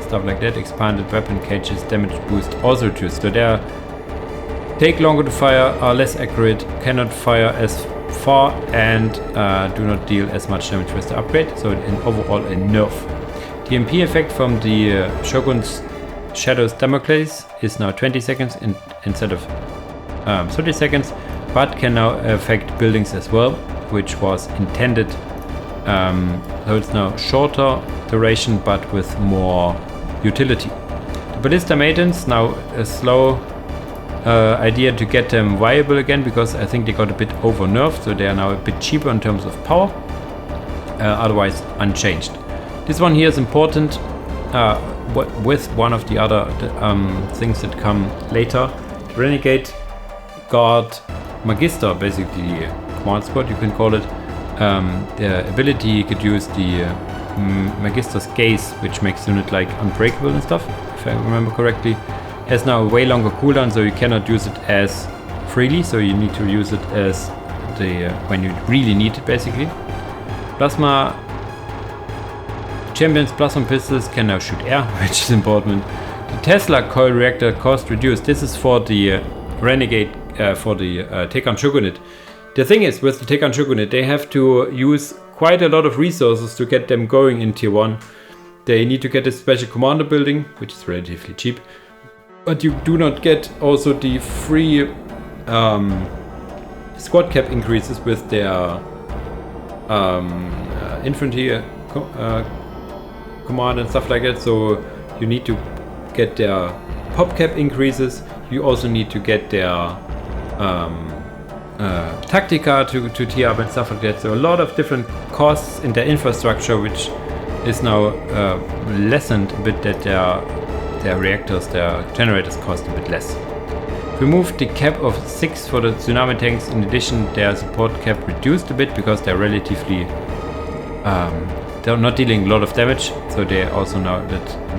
stuff like that. Expanded weapon cages damage boost also reduced, so they take longer to fire, are less accurate, cannot fire as far, and do not deal as much damage with the upgrade, so in overall a nerf. The MP effect from the Shogun's Shadow's Damocles is now 20 seconds instead of 30 seconds, but can now affect buildings as well, which was intended. So it's now shorter duration but with more utility. The Ballista Maidens, now a slow idea to get them viable again, because I think they got a bit over nerfed, so they are now a bit cheaper in terms of power, otherwise unchanged. This one here is important. with one of the other things that come later. Renegade Guard Magister, basically command squad, you can call it. The ability you could use the Magister's Gaze, which makes the unit like unbreakable and stuff, if I remember correctly. Has now a way longer cooldown, so you cannot use it as freely, so you need to use it as when you really need it, basically. Plasma Champions Plasma pistols can now shoot air, which is important. The Tesla coil reactor cost reduced. This is for the Renegade, for the Tekan Shogunate. The thing is, with the Tekan Shogunate, they have to use quite a lot of resources to get them going in tier 1. They need to get a special commander building, which is relatively cheap. But you do not get also the free squad cap increases with their infantry command and stuff like that. So you need to get their pop cap increases. You also need to get their Tactica to tier up and stuff like that. So a lot of different costs in their infrastructure, which is now lessened a bit, that their reactors, their generators cost a bit less. Remove the cap of 6 for the tsunami tanks. In addition, their support cap reduced a bit because they're relatively they're not dealing a lot of damage, so they're also now a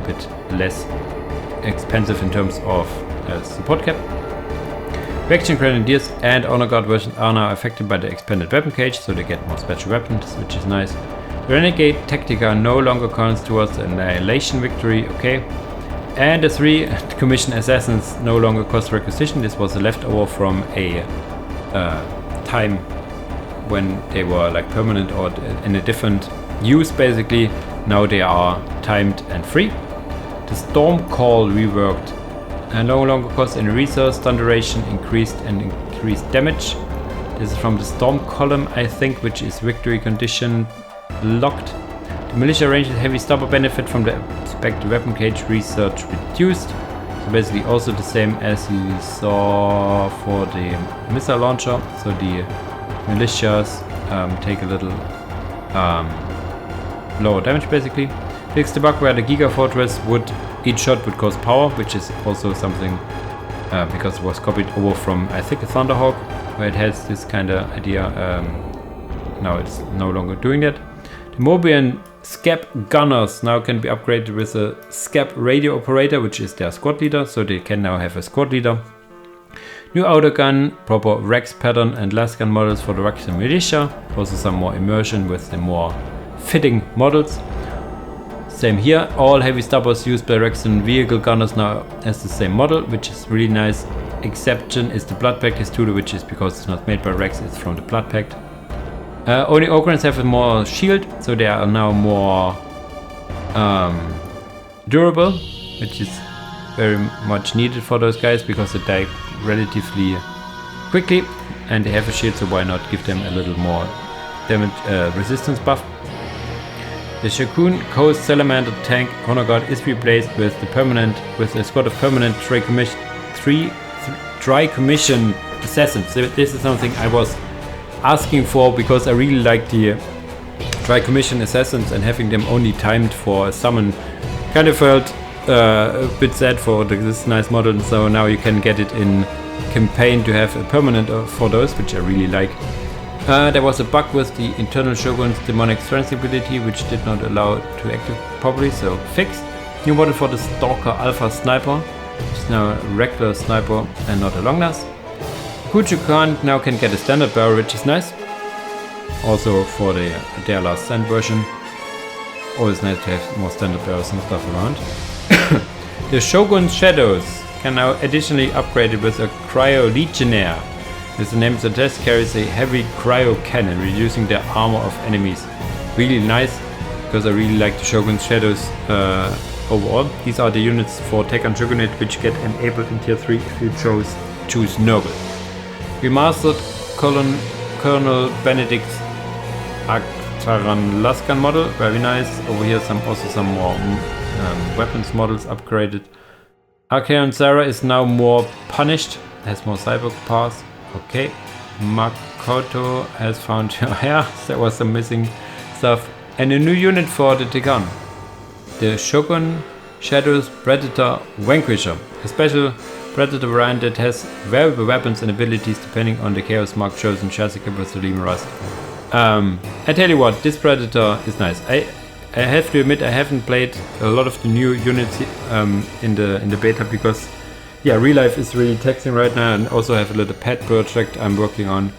bit less expensive in terms of support cap. Reaction Grenadiers and Honor Guard versions are now affected by the expanded weapon cage, so they get more special weapons, which is nice. Renegade Tactica no longer counts towards the Annihilation victory, okay. And the 3 commissioned assassins no longer cost requisition. This was a leftover from a time when they were like permanent or in a different use, basically. Now they are timed and free. The Storm Call reworked and no longer cost any resource. Stun duration increased damage. This is from the Storm Column, I think, which is victory condition locked. The militia range heavy stopper benefit from the expected weapon cage research reduced. So basically also the same as you saw for the missile launcher. So the militias take a little lower damage, basically. Fixed the bug where the Giga Fortress each shot would cause power, which is also something because it was copied over from, I think, a Thunderhawk, where it has this kind of idea. Now it's no longer doing that. The Mobian Scap Gunners now can be upgraded with a Scap Radio Operator, which is their squad leader, so they can now have a squad leader. New auto gun, proper Rex pattern and last gun models for the Russian militia. Also some more immersion with the more fitting models. Same here, all heavy stoppers used by Rexon vehicle gunners now has the same model, which is really nice. Exception is the Blood Pact Testudo, which is because it's not made by Rex, it's from the Blood Pact. Only Ogrins have a more shield, so they are now more durable, which is very much needed for those guys because they die relatively quickly and they have a shield, so why not give them a little more damage resistance buff. The Shakun Coast Salamander tank Honor Guard is replaced with a squad of permanent Tri Commission assassins. So this is something I was asking for because I really like the Tri Commission assassins, and having them only timed for a summon kind of felt a bit sad for this nice model. So now you can get it in campaign to have a permanent for those, which I really like. There was a bug with the internal Shogun's demonic strength ability, which did not allow it to activate properly, so fixed. New model for the Stalker Alpha Sniper, which is now a regular sniper and not a long last. Kuchukan now can get a standard barrel, which is nice. Also for their last stand version. Always nice to have more standard barrels and stuff around. The Shogun's Shadows can now additionally upgrade it with a Cryo Legionnaire. As the name suggests, carries a heavy cryo cannon, reducing the armor of enemies. Really nice, because I really like the Shogun's Shadows overall. These are the units for Tekan Shogunate, which get enabled in tier 3 if you choose Noble. Remastered Colonel Benedict's Aktaran Laskan model, very nice. Over here also some more weapons models upgraded. Archeon Sarah is now more punished, has more cyber pass. Okay, Makoto has found your hair. There was some missing stuff. And a new unit for the Tekan. The Shogun Shadows Predator Vanquisher. A special Predator variant that has variable weapons and abilities depending on the Chaos Mark chosen chassis with the Lim Rust. I tell you what, this Predator is nice. I have to admit I haven't played a lot of the new units in the beta because yeah, real life is really taxing right now, and also have a little pet project I'm working on.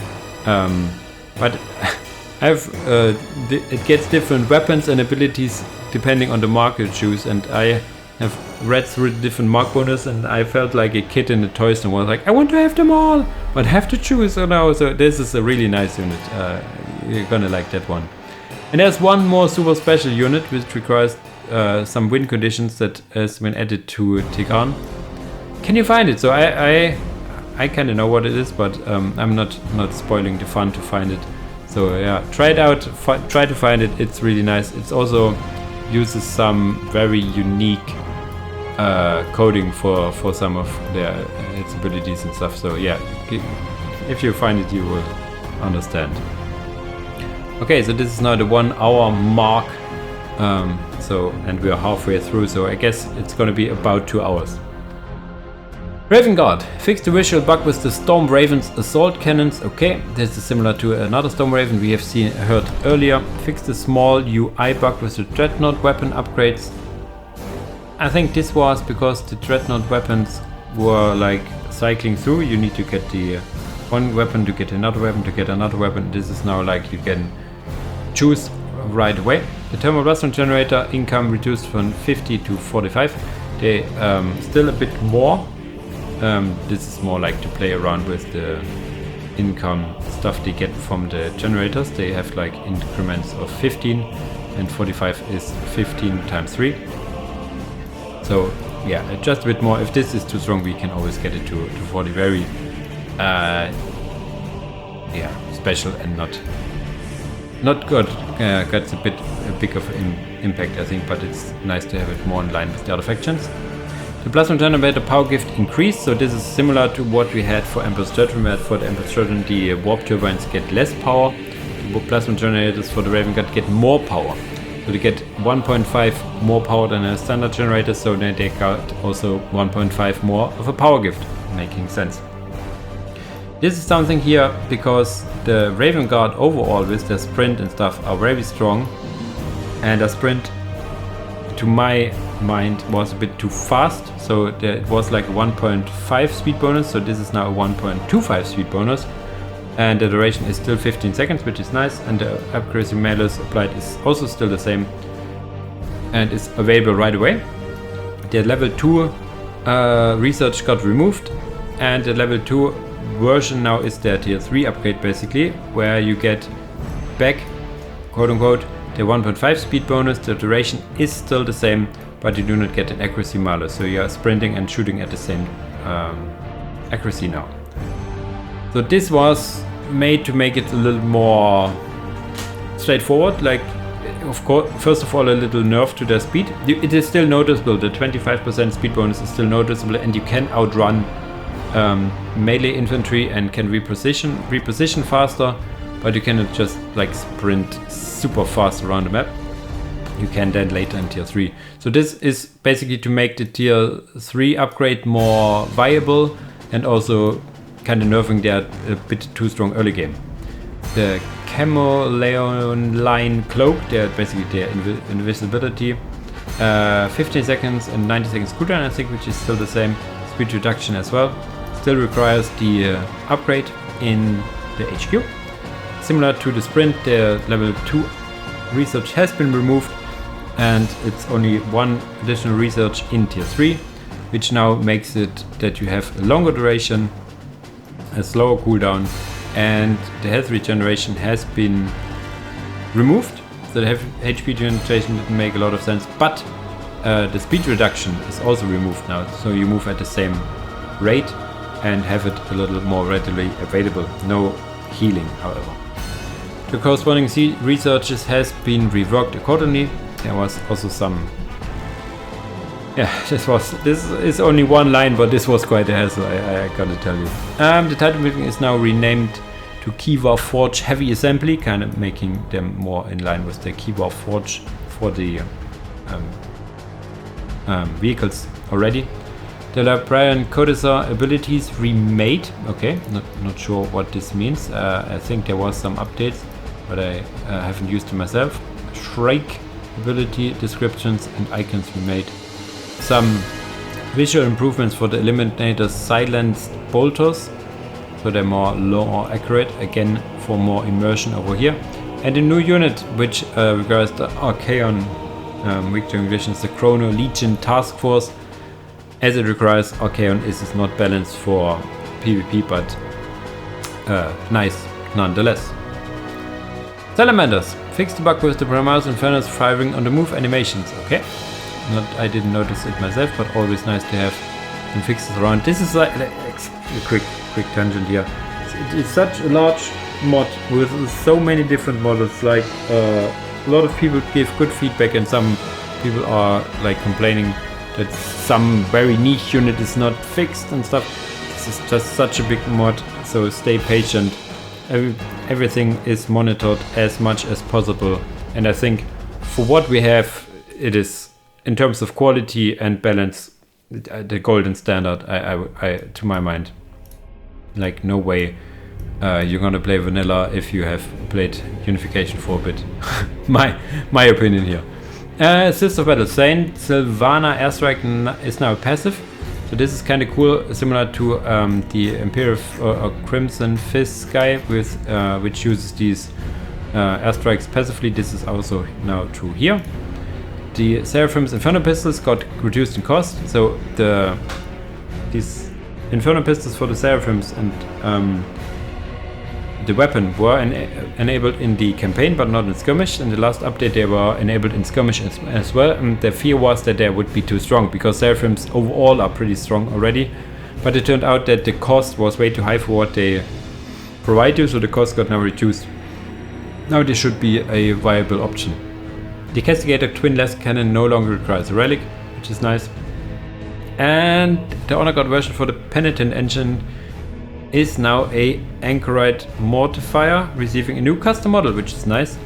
But it gets different weapons and abilities depending on the mark you choose, and I have read through the different mark bonus, and I felt like a kid in the toy store was like, I want to have them all, but have to choose. So now, so this is a really nice unit. You're gonna like that one. And there's one more super special unit which requires some win conditions that has been added to Tigran. Can you find it? So I kind of know what it is, but I'm not spoiling the fun to find it. So yeah, try it out. Try to find it. It's really nice. It's also uses some very unique coding for some of its abilities and stuff. So yeah, if you find it, you will understand. Okay, so this is now the 1 hour mark. And we are halfway through. So I guess it's going to be about 2 hours. Raven Guard. Fix the visual bug with the Storm Raven's assault cannons. Okay, this is similar to another Storm Raven we have heard earlier. Fix the small UI bug with the Dreadnought weapon upgrades. I think this was because the Dreadnought weapons were like cycling through. You need to get the one weapon to get another weapon to get another weapon. This is now like you can choose right away. The thermal blastron generator income reduced from 50 to 45. They still a bit more. This is more like to play around with the income stuff they get from the generators. They have like increments of 15 and 45 is 15 times 3. So yeah, just a bit more. If this is too strong, we can always get it to 40. Very yeah, special and not good. Gets a big of impact, I think, but it's nice to have it more in line with the other factions. The plasma generator power gift increased, so this is similar to what we had for Emperor's Judgment, where for the Emperor's Judgment the warp turbines get less power. The plasma generators for the Raven Guard get more power. So they get 1.5 more power than a standard generator, so then they got also 1.5 more of a power gift, making sense. This is something here because the Raven Guard overall with their sprint and stuff are very strong, and the sprint to my mind was a bit too fast, so it was like a 1.5 speed bonus, so this is now a 1.25 speed bonus, and the duration is still 15 seconds, which is nice, and the accuracy malus applied is also still the same and is available right away. The level 2 research got removed, and the level 2 version now is their tier 3 upgrade basically, where you get back, quote unquote, the 1.5 speed bonus. The duration is still the same, but you do not get an accuracy malus, so you are sprinting and shooting at the same accuracy now. So this was made to make it a little more straightforward, like of course first of all a little nerf to their speed. It is still noticeable, the 25% speed bonus is still noticeable, and you can outrun melee infantry and can reposition faster, but you cannot just like sprint super fast around the map. You can then later in tier 3. So this is basically to make the tier 3 upgrade more viable, and also kind of nerfing their a bit too strong early game. The Camoleon line cloak, they're basically their invisibility, 15 seconds and 90 seconds cooldown, I think, which is still the same. Speed reduction as well. Still requires the upgrade in the HQ. Similar to the sprint, the level 2 research has been removed, and it's only one additional research in tier 3, which now makes it that you have a longer duration, a slower cooldown, and the health regeneration has been removed. So the HP regeneration didn't make a lot of sense, but the speed reduction is also removed now, so you move at the same rate and have it a little more readily available. No healing, however. The corresponding researches has been reworked accordingly. There was also some... Yeah, this is only one line, but this was quite a hassle, I gotta tell you. The title building is now renamed to Kiva Forge Heavy Assembly, kind of making them more in line with the Kiva Forge for the vehicles already. The Librarian Codicer abilities remade. Okay, not sure what this means. I think there was some updates, but I haven't used them myself. Shrike ability descriptions and icons remade. Some visual improvements for the Eliminator's silenced bolters, so they're more low or accurate, again for more immersion over here. And a new unit which regards the Archaeon Victor Conditions, the Chrono Legion Task Force. As it requires Archaeon, is not balanced for PvP, but nice nonetheless. Salamanders. Fix the bug with the Primaris Infernus firing on the move animations. Okay. I didn't notice it myself, but always nice to have some fixes around. This is like a quick tangent here. It's such a large mod with so many different models. Like a lot of people give good feedback, and some people are like complaining that some very niche unit is not fixed and stuff. This is just such a big mod, so stay patient. Everything is monitored as much as possible, and I think for what we have, it is, in terms of quality and balance, the golden standard. I to my mind, like no way you're gonna play vanilla if you have played Unification for a bit. my opinion here. Sister of Battle. Saint Sylvana Airstrike is now passive, so this is kind of cool, similar to the Imperial Crimson Fists guy, with which uses these airstrikes passively. This is also now true here. The Seraphim's Inferno Pistols got reduced in cost, so these Inferno Pistols for the Seraphims and the weapon were enabled in the campaign, but not in skirmish. In the last update they were enabled in skirmish as well, and the fear was that they would be too strong, because Seraphims overall are pretty strong already, but it turned out that the cost was way too high for what they provide you, so the cost got now reduced. Now this should be a viable option. The Castigator Twin Lass Cannon no longer requires a relic, which is nice. And the Honor Guard version for the Penitent Engine is now a Anchorite Mortifier, receiving a new custom model, which is nice.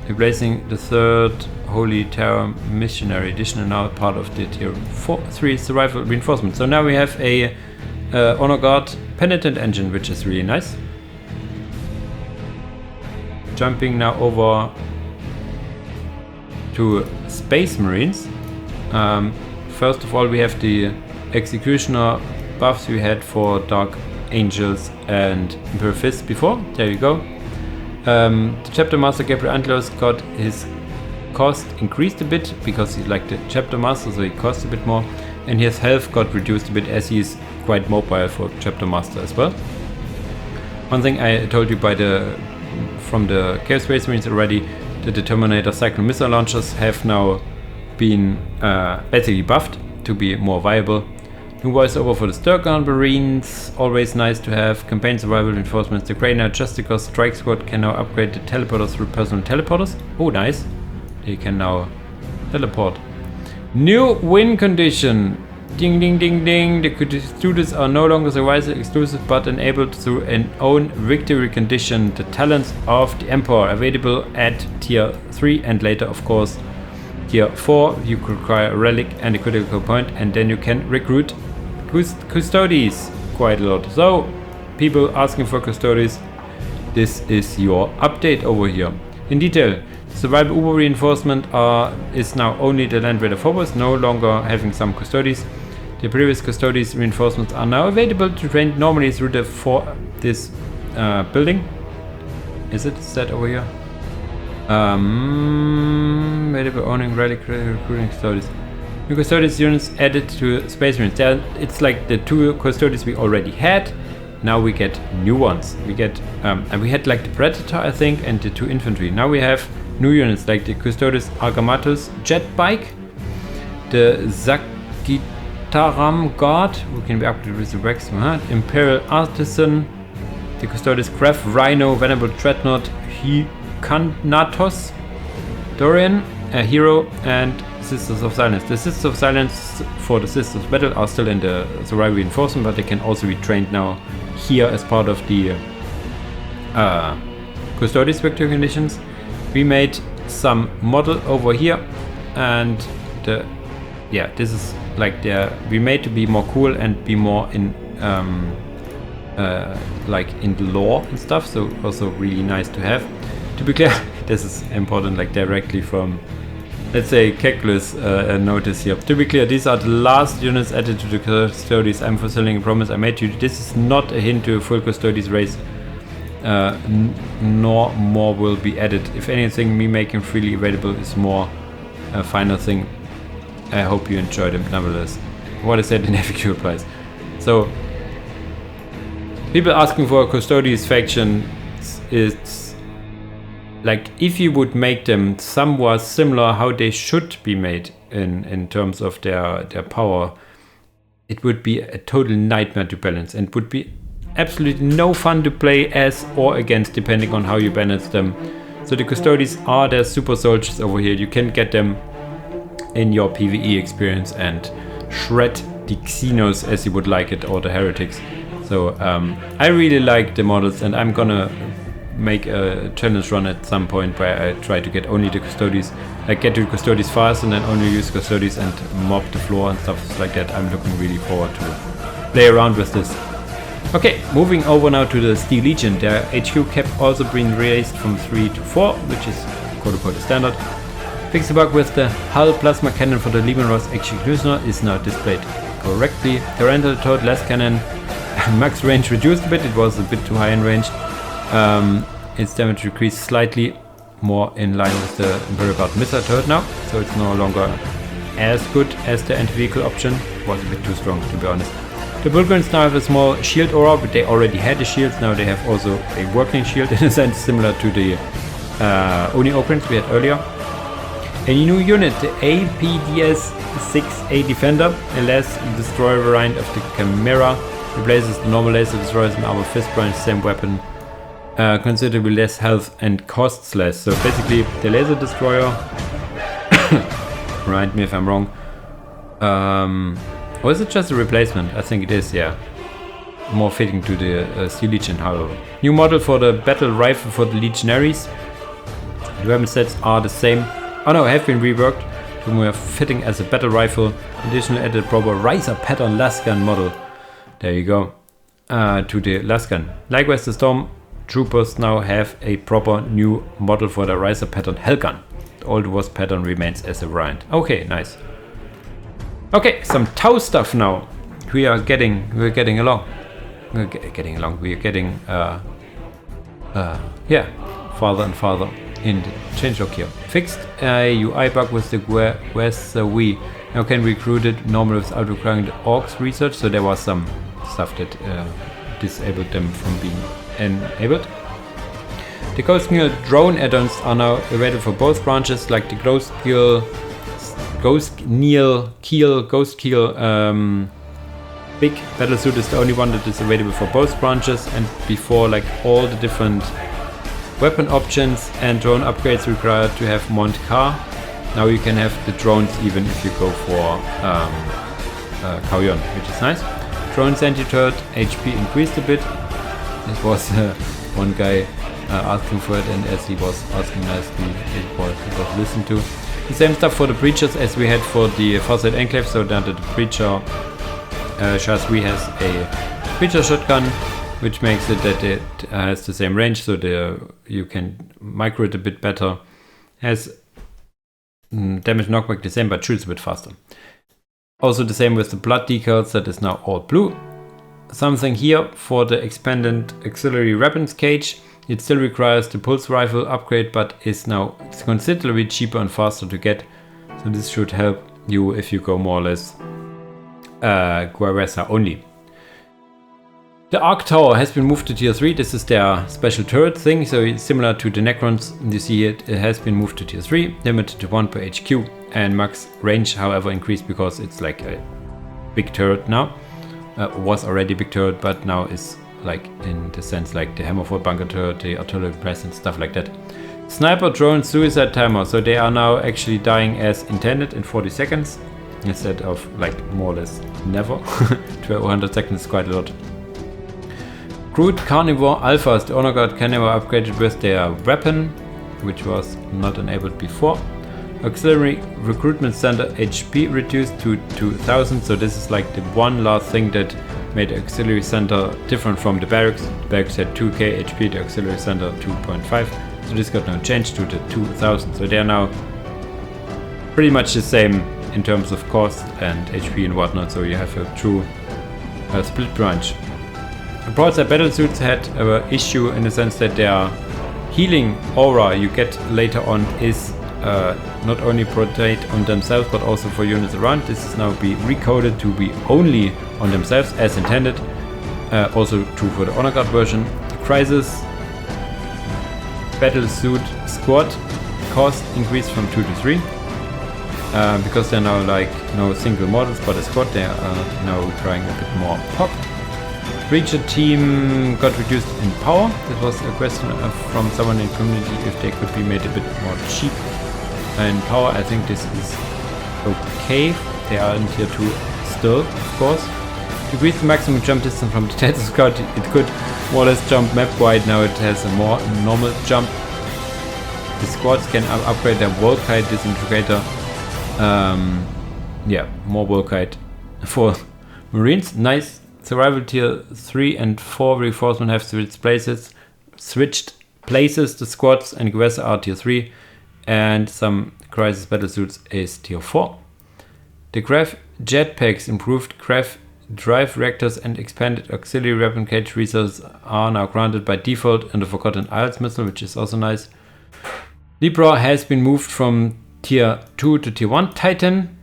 Replacing the third Holy Terror Missionary Edition, and now part of the Tier 3 Survival Reinforcement. So now we have a Honor Guard Penitent Engine, which is really nice. Jumping now over to Space Marines. First of all, we have the Executioner buffs we had for Dark Angels and Imperial Fists before. There you go. The Chapter Master Gabriel Antlos got his cost increased a bit, because he's like the Chapter Master, so he costs a bit more, and his health got reduced a bit, as he's quite mobile for Chapter Master as well. One thing I told you from the Chaos Space Marines already, the Determinator Cyclone Missile Launchers have now been basically buffed to be more viable. New voiceover for the Sturgon Marines, always nice to have. Campaign survival reinforcements. The Grey Knight Justicar Strike Squad can now upgrade the teleporters through personal teleporters. Oh, nice. They can now teleport. New win condition. Ding ding ding ding. The students are no longer survival exclusive, but enabled through an own victory condition. The Talents of the Emperor, available at Tier 3 and later, of course, Tier 4. You could require a relic and a critical point, and then you can recruit Custodes quite a lot. So, people asking for Custodes, this is your update over here. In detail, Survival Uber reinforcement is now only the Land Raider Phobos, no longer having some Custodes. The previous Custodes reinforcements are now available to train normally through this building. Is it set over here? Available owning relic recruiting Custodes. New Custodes units added to Space Marines. It's like the two Custodes we already had. Now we get new ones. We get and we had like the Predator, I think, and the two infantry. Now we have new units like the Custodes Argamatus Jet Bike, the Zakitaram Guard, who can be upgraded with the Rex, Imperial Artisan, the Custodes Graf Rhino, Venerable Dreadnought, Hikanatos, Dorian, a hero, and Sisters of Silence. The Sisters of Silence for the Sisters of Battle are still in the survival reinforcement, but they can also be trained now here as part of the Custodes victory conditions. We made some model over here, and the yeah, this is like they're remade to be more cool and be more in like in the lore and stuff, so also really nice to have. To be clear, this is important, like directly from, let's say, Keklu's notice here. To be clear, these are the last units added to the Custodes. I'm fulfilling a promise I made you. This is not a hint to a full Custodes race, nor more will be added. If anything, me making freely available is more a final thing. I hope you enjoyed them nonetheless. What is that in FAQ replies? So, people asking for a Custodes faction, it's like if you would make them somewhat similar how they should be made in terms of their power, it would be a total nightmare to balance and would be absolutely no fun to play as or against depending on how you balance them. So the Custodes are their super soldiers over here. You can get them in your PvE experience and shred the Xenos as you would like it, or the heretics. So I really like the models, and I'm gonna make a challenge run at some point where I try to get only the Custodes. I get to Custodes fast and then only use Custodes and mob the floor and stuff like that. I'm looking really forward to play around with this. Okay, moving over now to the Steel Legion. Their HQ cap also being raised from 3 to 4, which is quote-unquote standard. Fix the bug with the hull plasma cannon for the Lehman Ross Executioner is now displayed correctly. Tyranid Toad less cannon, max range reduced a bit, it was a bit too high in range. Its damage decreased slightly, more in line with the Imperial Guard missile turret now, so it's no longer as good as the anti-vehicle option. It was a bit too strong, to be honest. The Bulgarians now have a small shield aura, but they already had the shields. Now they have also a working shield, in a sense similar to the Oni Okrins we had earlier. A new unit, the APDS-6A Defender, a less destroyer variant of the Chimera, replaces the normal laser destroyers and our fist branch, same weapon, considerably less health and costs less. So basically the laser destroyer, remind me if I'm wrong, or is it just a replacement? I think it is, yeah. More fitting to the Steel Legion, however. New model for the battle rifle for the Legionaries. The weapon sets are the same. Oh no, have been reworked to more fitting as a battle rifle. Additionally added proper riser pattern lasgun model. There you go. To the lasgun. Likewise, the storm troopers now have a proper new model for the riser pattern hellgun. The old wasp pattern remains as a variant. Okay, nice. Okay, some Tau stuff now. We're getting along. We are getting yeah, farther and farther in the changelog here. Fixed a UI bug with the we now can recruit it normal without requiring the Orks research. So there was some stuff that disabled them from being enabled. The Ghost Kneel drone add-ons are now available for both branches, like the Ghost Keel big battlesuit is the only one that is available for both branches, and before, like, all the different weapon options and drone upgrades required to have Mont Car. Now you can have the drones even if you go for Kauyon, which is nice. Drones anti-turret HP increased a bit. It was one guy asking for it, and as he was asking nicely, it was listened to. The same stuff for the breachers as we had for the Farsight Enclaves, so that the breacher Shaswi has a breacher shotgun, which makes it that it has the same range, so you can micro it a bit better. Has damage knockback the same, but shoots a bit faster. Also the same with the blood decals, that is now all blue. Something here for the expanded auxiliary weapons cage. It still requires the pulse rifle upgrade, but is now considerably cheaper and faster to get. So this should help you if you go more or less Guaresa only. The Arc Tower has been moved to tier 3. This is their special turret thing, so it's similar to the Necrons. You see it has been moved to tier 3, limited to 1 per HQ, and max range however increased because it's like a big turret now. Was already big turret, but now is like in the sense like the Hammerford bunker turret, the artillery press and stuff like that. Sniper drone suicide timer, so they are now actually dying as intended in 40 seconds instead of like more or less never. 1200 seconds is quite a lot. Crude Carnivore Alphas, the Honor Guard Carnivore upgraded with their weapon, which was not enabled before. Auxiliary Recruitment Center HP reduced to 2000, so this is like the one last thing that made the Auxiliary Center different from the Barracks. The Barracks had 2k HP, the Auxiliary Center 2.5, so this got now changed to the 2000, so they are now pretty much the same in terms of cost and HP and whatnot, so you have a true split branch. The broadside battlesuits had an issue in the sense that their healing aura you get later on is not only protect on themselves but also for units around. This is now be recoded to be only on themselves as intended. Also true for the Honor Guard version. The Crisis battlesuit squad cost increased from 2 to 3 because they're now like no single models but a squad. They are now requiring a bit more pop. Breacher team got reduced in power. That was a question from someone in the community if they could be made a bit more cheap. In power, I think this is okay. They are in tier 2 still, of course. Decrease the maximum jump distance from the Delta Scout. It could more or less jump map wide. Now it has a more normal jump. The squads can upgrade their Volkite disintegrator. Yeah, more Volkite for Marines. Nice. Survival tier 3 and 4 reinforcement have switched places. The squads and Gewässer are tier 3 and some crisis battlesuits is tier 4. The Graf jetpacks, improved Graf drive reactors and expanded auxiliary weapon cage resources are now granted by default in the Forgotten Isles missile, which is also nice. Libra has been moved from tier 2 to tier 1 Titan.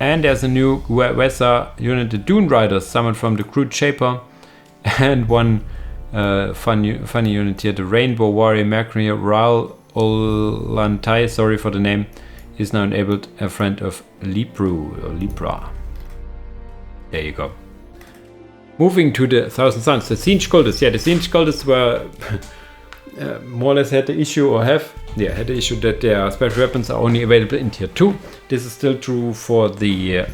And there's a new Gewässer unit, the Dune Riders, summoned from the Crude Shaper. And one funny unit here, the Rainbow Warrior Mercury Ral Olantai, sorry for the name, is now enabled a friend of Libra. There you go. Moving to the Thousand Suns, the Siege Cultists. Yeah, the Siege Cultists were more or less had the issue that their special weapons are only available in tier 2. This is still true for the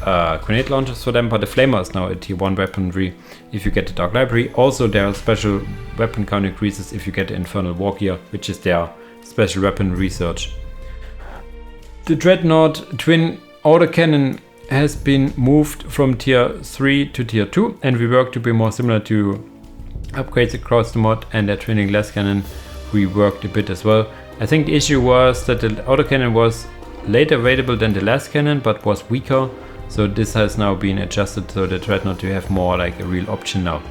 grenade launchers for them, but the Flamer is now a tier 1 weaponry if you get the Dark Library. Also, their special weapon count increases if you get the Infernal War Gear, which is their special weapon research. The Dreadnought Twin Autocannon has been moved from tier 3 to tier 2 and reworked to be more similar to upgrades across the mod, and their Twinning Glass Cannon reworked a bit as well. I think the issue was that the autocannon was later available than the last cannon but was weaker, so this has now been adjusted so the Dreadnought to have more like a real option now.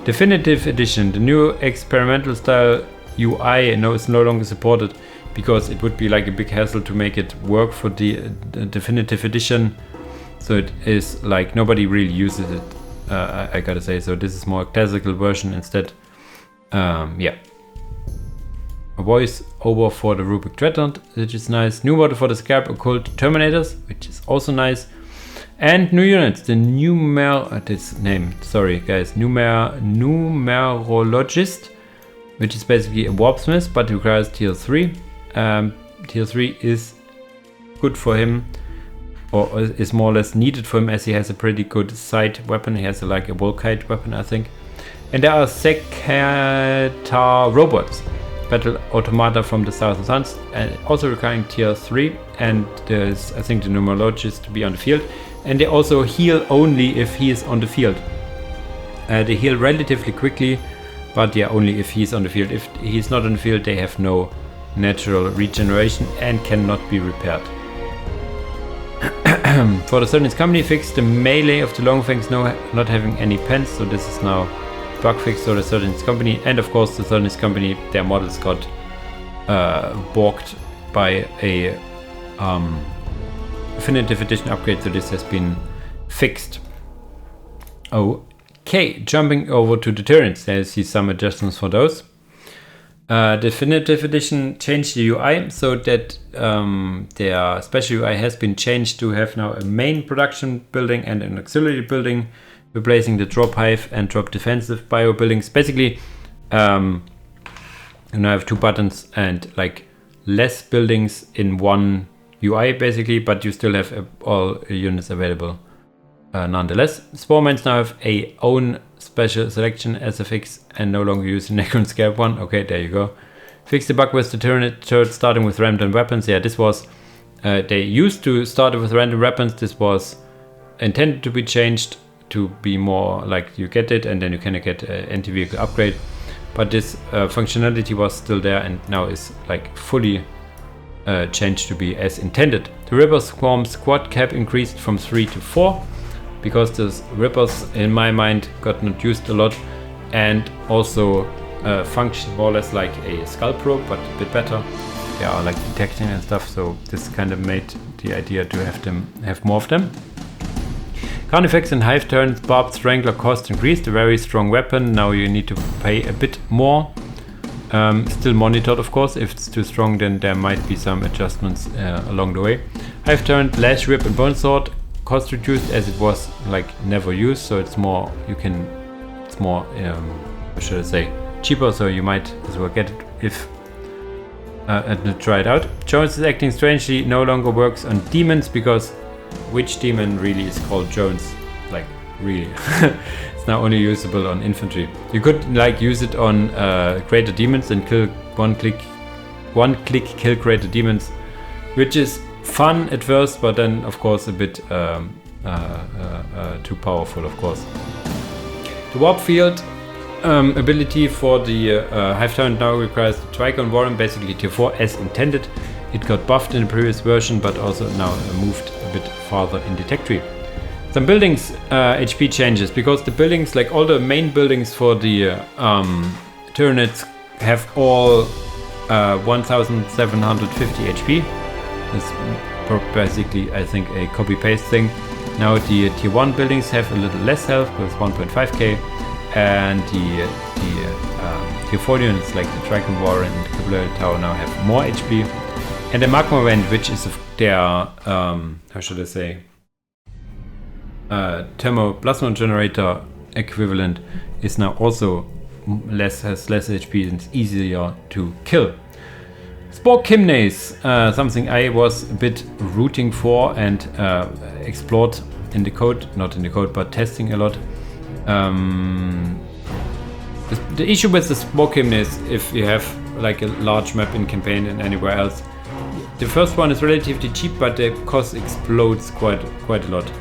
Definitive Edition, the new experimental style UI is no longer supported because it would be like a big hassle to make it work for the Definitive Edition, so it is like nobody really uses it, I gotta say, so this is more classical version instead. Yeah. A voice over for the Rubik Dreadnought, which is nice. New model for the Scarab Occult Terminators, which is also nice. And new units, the Numerologist, which is basically a Warpsmith, but requires tier 3. Tier 3 is good for him, or is more or less needed for him, as he has a pretty good side weapon. He has like a Volkite weapon, I think. And there are Sekata robots, battle automata from the Thousand Suns, and also requiring tier 3, and there's I think the Numerologist to be on the field, and they also heal only if he is on the field. They heal relatively quickly, but yeah, only if he's on the field. If he's not on the field, they have no natural regeneration and cannot be repaired. For the Tyranids company, fixed the melee of the Longfangs not having any pens, so this is now bug fix for the Tyranids company. And of course the Tyranids company, their models got balked by a Definitive Edition upgrade, so this has been fixed. Okay, jumping over to the Tyranids, there you see some adjustments for those. Definitive Edition changed the UI so that their special UI has been changed to have now a main production building and an auxiliary building, replacing the drop hive and drop defensive bio buildings. Basically, you now have 2 buttons and like less buildings in one UI basically, but you still have all units available nonetheless. Sporemans now have a own special selection as a fix and no longer use the Necron Scarab one. Okay, there you go. Fix the bug with the Tyranid turret starting with rammed weapons. Yeah, this was They used to start with random weapons. This was intended to be changed to be more like you get it and then you can get an anti-vehicle upgrade. But this functionality was still there and now is like fully changed to be as intended. The Ripper Swarm squad cap increased from 3 to 4 because the Rippers in my mind got not used a lot and also function more or less like a skull probe but a bit better. They are like detecting and stuff, so this kind of made the idea to have more of them. Carnifex and Hive turns Barbed Strangler cost increased, a very strong weapon. Now you need to pay a bit more. Still monitored, of course. If it's too strong, then there might be some adjustments along the way. Hive turned Lash, Rip and Bone Sword cost reduced as it was like never used, so it's more what should I say, cheaper, so you might as well get it if and try it out. Jones is acting strangely, no longer works on demons because which demon really is called Jones? Like really. It's now only usable on infantry. You could like use it on greater demons and kill one click kill greater demons, which is fun at first, but then of course a bit too powerful, of course. The warp field ability for the Hive Tyrant now requires the Trigon Warren, basically tier 4 as intended. It got buffed in the previous version, but also now moved a bit farther in the tech tree. Some buildings HP changes, because the buildings, like all the main buildings for the Tyranids, have all 1750 HP. It's basically, I think, a copy-paste thing. Now the tier 1 buildings have a little less health, with 1.5k. And the tier 4 units like the Dragon War and the Capillary Tower now have more HP. And the Magma Vent, which is their, how should I say, Thermoplasma Generator equivalent, is now also has less HP and it's easier to kill. Spore Chimneys, something I was a bit rooting for and explored in the code, not in the code, but testing a lot. The issue with the Spore Chimneys, if you have like a large map in campaign and anywhere else, the first one is relatively cheap, but the cost explodes quite a lot.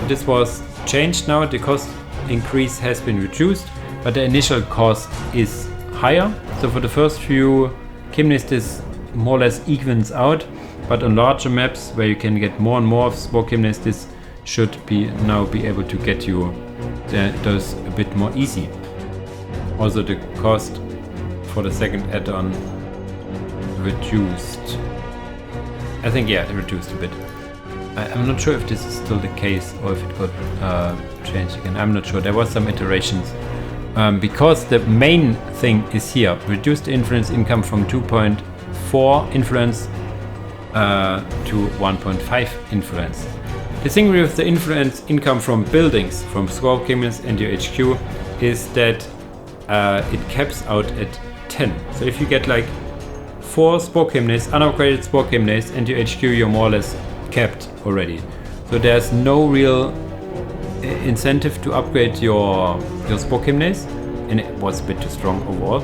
This was changed now. The cost increase has been reduced, but the initial cost is higher. So for the first few Chimneys, this more or less evens out, but on larger maps where you can get more and more of Spore Chimneys, this should now be able to get you those a bit more easy. Also the cost for the second add-on reduced. I think, yeah, it reduced a bit. I'm not sure if this is still the case or if it got changed again. I'm not sure. There was some iterations. Because the main thing is here. Reduced influence income from 2.4 influence to 1.5 influence. The thing with the influence income from buildings, from Spore Chimneys and your HQ, is that it caps out at 10. So if you get like 4 Spore Chimneys, unupgraded Spore Chimneys, and your HQ, you're more or less capped already. So there's no real incentive to upgrade your Spore Chimneys, and it was a bit too strong overall.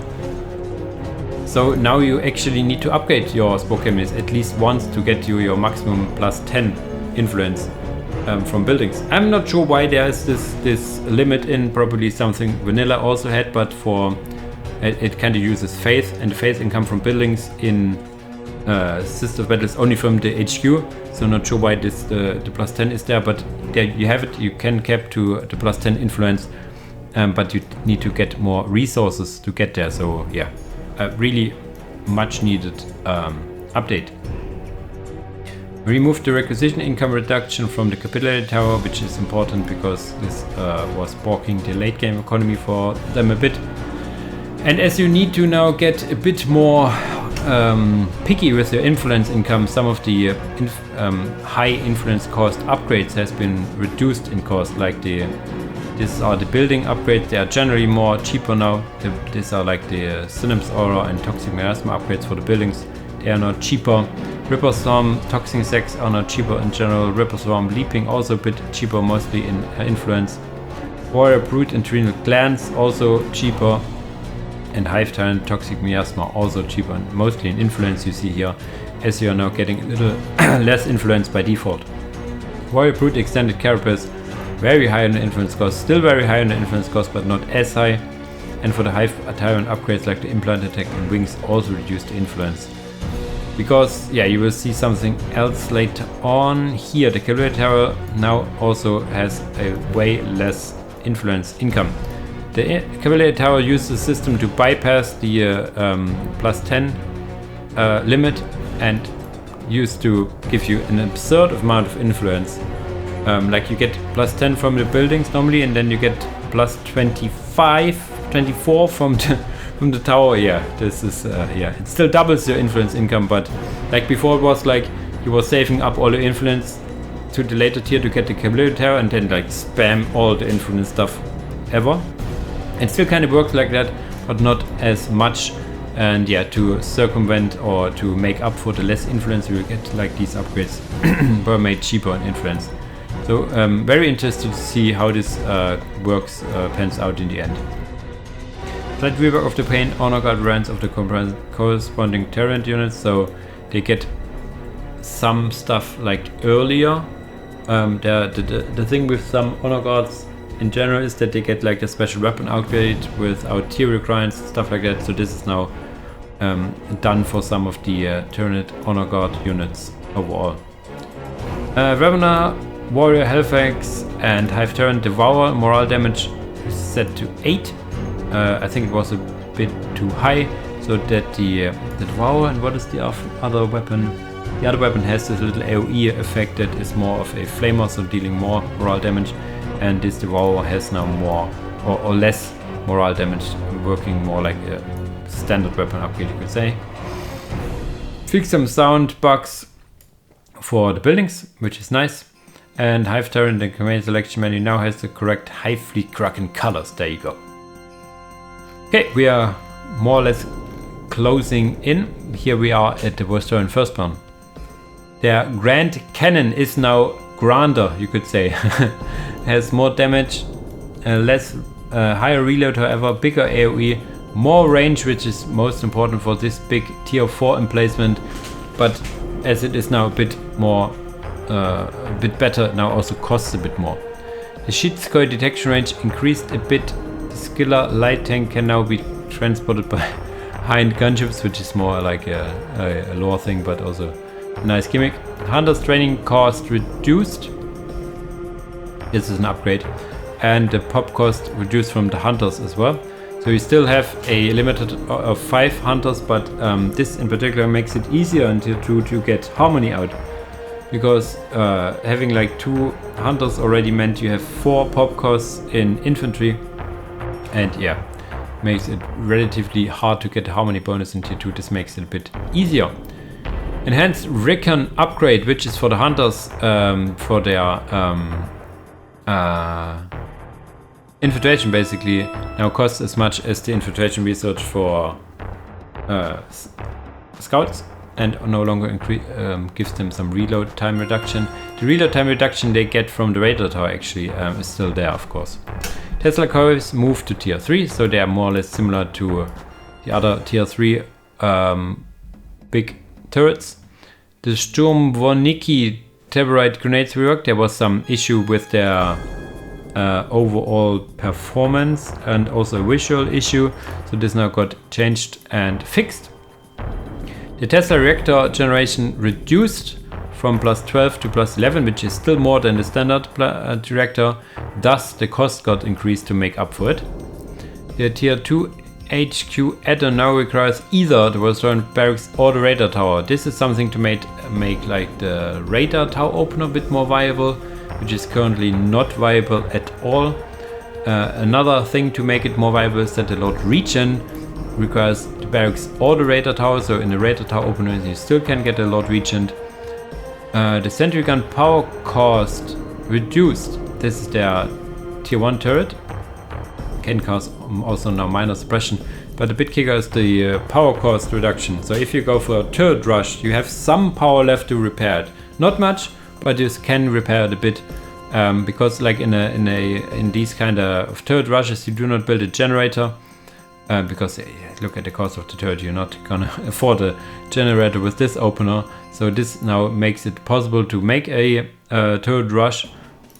So now you actually need to upgrade your Spore Chimneys at least once to get you your maximum plus 10 influence from buildings. I'm not sure why there's this limit in, probably something Vanilla also had, but for it kind of uses faith, and the faith income from buildings in Sister of Battles only from the HQ, so not sure why this the plus 10 is there, but there you have it. You can cap to the plus 10 influence, but you need to get more resources to get there. So yeah, really much needed update. Remove the requisition income reduction from the Capillary Tower, which is important because this was balking the late game economy for them a bit. And as you need to now get a bit more picky with your influence income, some of the high influence cost upgrades has been reduced in cost, like these are the building upgrades. They are generally more cheaper now. These are like the Synapse Aura and Toxic Miasma upgrades for the buildings. They are now cheaper. Ripper Swarm, Toxin Sex are now cheaper in general. Ripper Swarm Leaping also a bit cheaper, mostly in influence. Warrior Brute and Trinal Clans also cheaper. and Hive Tyrant Toxic Miasma also cheaper, and mostly in influence you see here, as you are now getting a little less influence by default. Warrior Brute Extended Carapace, very high on the influence cost, still very high on the influence cost, but not as high. And for the Hive Tyrant upgrades like the Implant Attack and Wings also reduce the influence. Because, yeah, you will see something else later on. Here, the Cavalry Tower now also has a way less influence income. The Cavalry Tower uses the system to bypass the plus 10 limit and used to give you an absurd amount of influence. Like you get plus 10 from the buildings normally, and then you get plus 24 from the tower. Yeah, this is yeah, it still doubles your influence income, but like before it was like you were saving up all the influence to the later tier to get the Cavalry Tower and then like spam all the influence stuff ever. It still kind of works like that, but not as much. And yeah, to circumvent or to make up for the less influence, you will get like these upgrades were made cheaper on influence. So very interested to see how this works, pans out in the end. Slight rework of the Pain Honor Guard runs of the corresponding Tyranid units, so they get some stuff like earlier. The thing with some Honor Guards in general is that they get like a special weapon upgrade without tier requirements, stuff like that. So this is now done for some of the Tyranid Honor Guard units overall. Revenant, Warrior, Hellfax and Hive Tyrant Devourer morale damage is set to 8. I think it was a bit too high, so that the Devourer, and what is the other weapon? The other weapon has this little AoE effect that is more of a flamer, so dealing more morale damage, and this Devourer has now more or less morale damage, working more like a standard weapon upgrade, you could say. Fix some sound bugs for the buildings, which is nice. And Hive Tyrant and Command Selection menu now has the correct Hive Fleet Kraken colors. There you go. Okay, we are more or less closing in. Here we are at the Vostroyan Firstborn. Their Grand Cannon is now grander, you could say. Has more damage, less higher reload, however, bigger AoE, more range, which is most important for this big tier 4 emplacement. But as it is now a bit more, a bit better, now also costs a bit more. The Shitskoy detection range increased a bit. The Skiller light tank can now be transported by high-end gunships, which is more like a lore thing, but also a nice gimmick. Hunter's training cost reduced. This is an upgrade. And the pop cost reduced from the Hunters as well. So you still have a limited of 5 Hunters, but this in particular makes it easier in tier 2 to get Harmony out. Because having like 2 Hunters already meant you have 4 pop costs in infantry. And yeah, makes it relatively hard to get Harmony bonus in tier 2. This makes it a bit easier. Enhanced Recon upgrade, which is for the Hunters for their infiltration, basically now costs as much as the infiltration research for scouts, and no longer gives them some reload time reduction. The reload time reduction they get from the radar tower actually is still there, of course. Tesla Korps moved to tier 3, so they are more or less similar to the other tier 3 big turrets. The Sturm Vornicki Taborite grenades reworked. There was some issue with their overall performance and also a visual issue, so this now got changed and fixed. The Tesla reactor generation reduced from plus 12 to plus 11, which is still more than the standard reactor. Thus the cost got increased to make up for it. The tier 2 HQ add-on now requires either the Vostroyan barracks or the radar tower. This is something to make like the radar tower opener a bit more viable, which is currently not viable at all. Another thing to make it more viable is that the Lord Regen requires the barracks or the radar tower, so in the radar tower opener you still can get a Lord Regent. The sentry gun power cost reduced. This is their tier 1 turret. Can cause also now minor suppression, but the bit kicker is the power cost reduction. So if you go for a turret rush, you have some power left to repair it. Not much, but you can repair it a bit, because like in these kind of turret rushes, you do not build a generator because look at the cost of the turret. You're not gonna afford a generator with this opener. So this now makes it possible to make a turret rush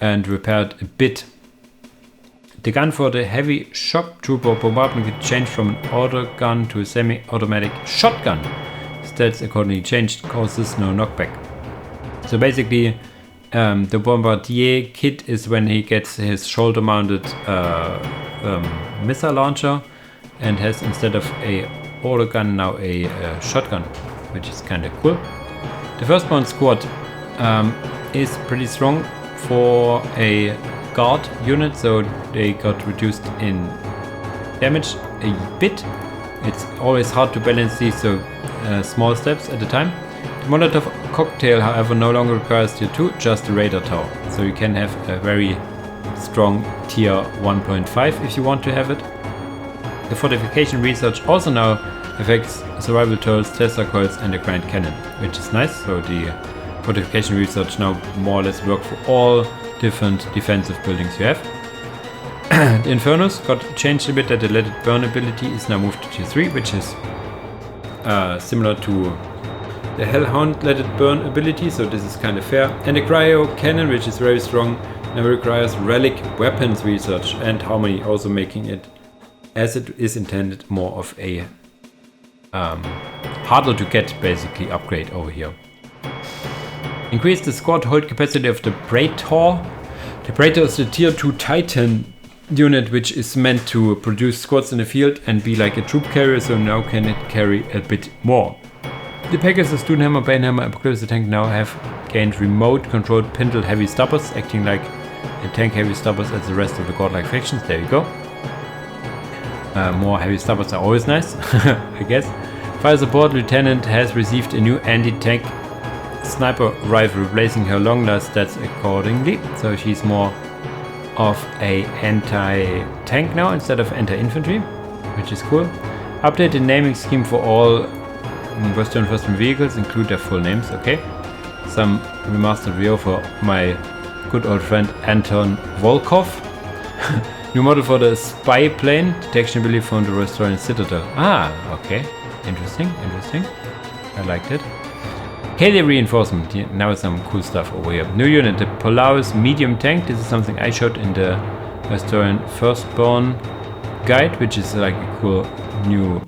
and repair it a bit. The gun for the heavy shock trooper bombardment could change from an auto gun to a semi-automatic shotgun. Stats accordingly changed, causes no knockback. So basically, the Bombardier kit is when he gets his shoulder-mounted missile launcher and has, instead of a auto gun, now a shotgun, which is kind of cool. The Firstborn squad is pretty strong for a guard unit, so they got reduced in damage a bit. It's always hard to balance these, so small steps at a time. The Molotov cocktail, however, no longer requires tier 2, just a radar tower. So you can have a very strong tier 1.5 if you want to have it. The fortification research also now affects survival turrets, Tesla coils and a grand cannon, which is nice. So the fortification research now more or less work for all different defensive buildings you have. The Infernos got changed a bit, that the Let It Burn ability is now moved to tier 3, which is similar to the Hellhound Let It Burn ability, so this is kind of fair. And the Cryo Cannon, which is very strong, now requires relic weapons research and harmony, also making it, as it is intended, more of a harder to get basically upgrade over here. Increase the squad hold capacity of the Praetor. The Praetor is the tier 2 Titan unit, which is meant to produce squads in the field and be like a troop carrier, so now can it carry a bit more. The Pegasus, Stonehammer, Banehammer and Proclivity tank now have gained remote controlled pintle heavy stubbers, acting like a tank heavy stubbers as the rest of the godlike factions. There you go. More heavy stubbers are always nice, I guess. Fire support lieutenant has received a new anti-tank sniper rifle, replacing her long last stats accordingly. So she's more of a anti-tank now instead of anti-infantry, which is cool. Update the naming scheme for all Vostroyan Firstborn vehicles, include their full names. Okay. Some remastered VO for my good old friend Anton Volkov. New model for the spy plane, detection ability from the Vostroyan Citadel. Ah, okay. Interesting. I liked it. KD reinforcement. Now some cool stuff over here. New unit, the Polaris medium tank. This is something I showed in the Vostroyan Firstborn guide, which is like a cool new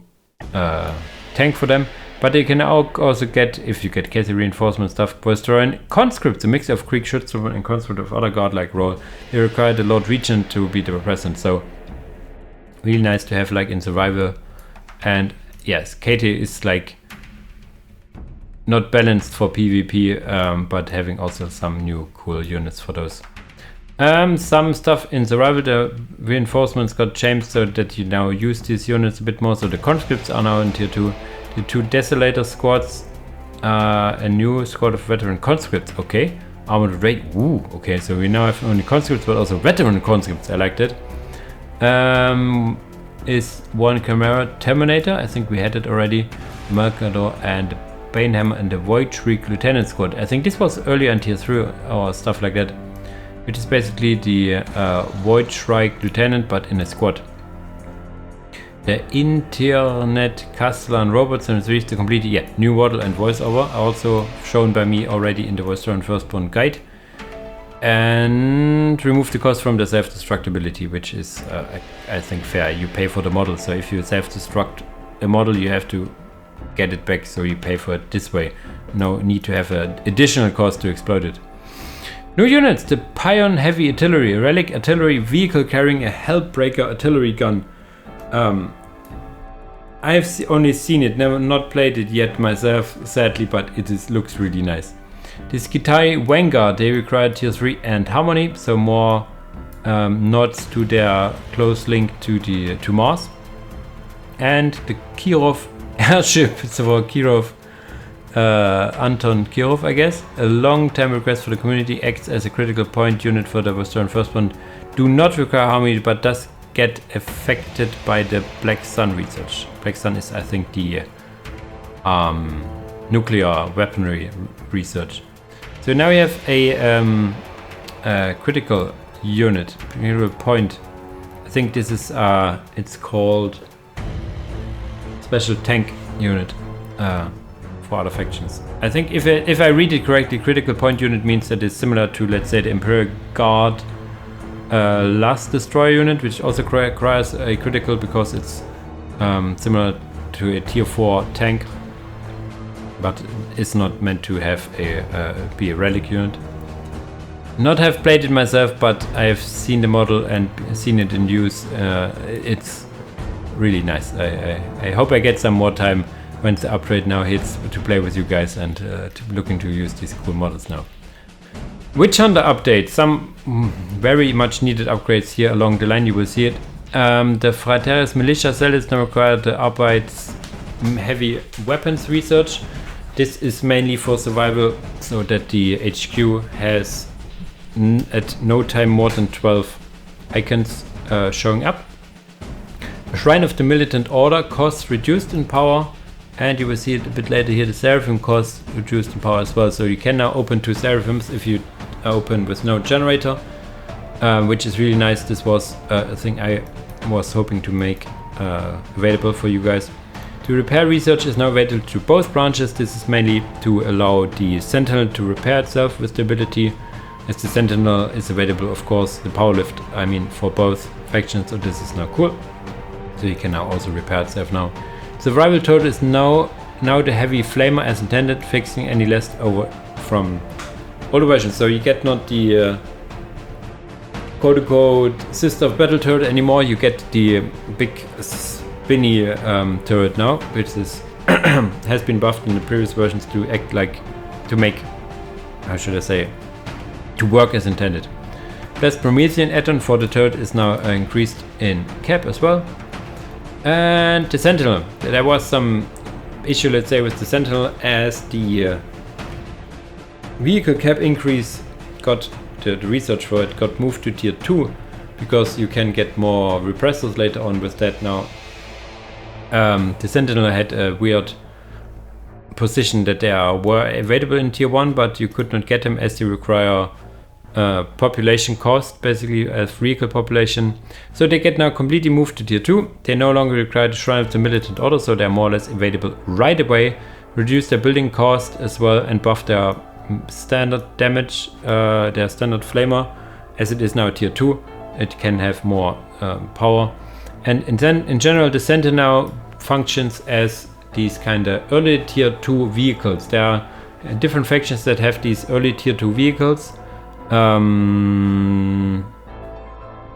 tank for them. But they can also get, if you get KC reinforcement stuff, Vostroyan conscripts, a mix of Krieg Schutztruppen and conscript of other guard-like role. They require the Lord Regent to be the present, so really nice to have like in survival. And yes, KT is like not balanced for PvP, but having also some new cool units for those. Some stuff in survival, the reinforcements got changed so that you now use these units a bit more, so the conscripts are now in tier 2. The 2 Desolator squads, a new squad of veteran conscripts, okay. Armored raid, ooh, okay, so we now have only conscripts but also veteran conscripts, I liked it. Is one Chimera Terminator, I think we had it already. Mercador and Banehammer and the Void Shriek Lieutenant squad. I think this was earlier in tier 3 or stuff like that. Which is basically the Void Shriek Lieutenant but in a squad. The Internet Castellan robots has reached the complete new model and voiceover, also shown by me already in the Vostroyan Firstborn guide. And remove the cost from the self-destructibility, which is I think fair. You pay for the model, so if you self-destruct a model you have to get it back, so you pay for it this way. No need to have an additional cost to exploit it. New units, the Pion Heavy Artillery, a relic artillery vehicle carrying a Hellbreaker artillery gun. I've only seen it, not played it yet myself, sadly, but it looks really nice. The Skitai Vanguard, they require tier 3 and harmony, so more nods to their close link to Mars. And the Kirov airship, so for Kirov, Anton Kirov, I guess. A long-time request for the community, acts as a critical point unit for the Vostroyan Firstborn. Do not require harmony, but does get affected by the Black Sun research. Black Sun is, I think, the nuclear weaponry research. So now we have a critical unit, critical point. I think this is it's called special tank unit for other factions. I think if I read it correctly, critical point unit means that it's similar to, let's say, the Imperial Guard last destroyer unit, which also requires a critical because it's similar to a tier 4 tank, but it's not meant to have be a relic unit. Not have played it myself, but I have seen the model and seen it in use. It's really nice. I hope I get some more time when the upgrade now hits to play with you guys and looking to use these cool models now. Witch Hunter update. Some very much needed upgrades here along the line. You will see it. The Frateris militia cell is now required the Arbeits heavy weapons research. This is mainly for survival, so that the HQ has at no time more than 12 icons showing up. Shrine of the Militant Order costs reduced in power, and you will see it a bit later here. The Seraphim costs reduced in power as well, so you can now open 2 Seraphims if you open with no generator, which is really nice. This was a thing I was hoping to make available for you guys. The repair research is now available to both branches. This is mainly to allow the Sentinel to repair itself with the ability, as the Sentinel is available, of course, the power lift, I mean, for both factions, so this is now cool. So you can now also repair itself now. Survival total is now the heavy flamer as intended, fixing any leftover from older versions. So you get not the quote-unquote sister of battle turret anymore, you get the big spinny turret now, which is has been buffed in the previous versions to act like, to make, how should I say, to work as intended. Plus Promethean add-on for the turret is now increased in cap as well. And the Sentinel, there was some issue, let's say, with the Sentinel, as the vehicle cap increase got the research for it got moved to tier 2, because you can get more repressors later on with that now. The Sentinel had a weird position that they were available in tier 1, but you could not get them as they require population cost, basically as vehicle population. So they get now completely moved to tier 2. They no longer require the Shrine of the Militant Order, so they're more or less available right away. Reduce their building cost as well and buff their standard damage, their standard flamer. As it is now tier 2, it can have more power. And then in general, the Sentinel functions as these kind of early tier 2 vehicles. There are different factions that have these early tier 2 vehicles.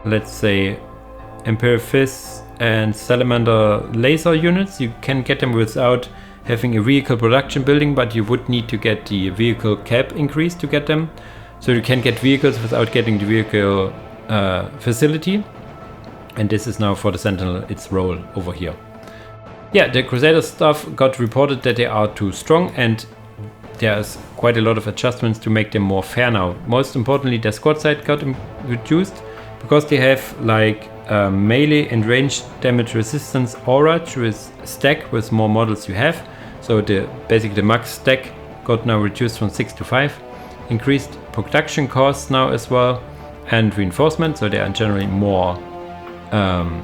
Let's say Imperial Fists and Salamander laser units. You can get them without having a vehicle production building, but you would need to get the vehicle cap increase to get them. So you can get vehicles without getting the vehicle facility. And this is now for the Sentinel, its role over here. Yeah, the Crusader stuff got reported that they are too strong, and there's quite a lot of adjustments to make them more fair now. Most importantly, their squad size got reduced because they have like melee and range damage resistance aura to stack with more models you have. So basically the max stack got now reduced from 6 to 5. Increased production costs now as well, and reinforcement, so they are generally more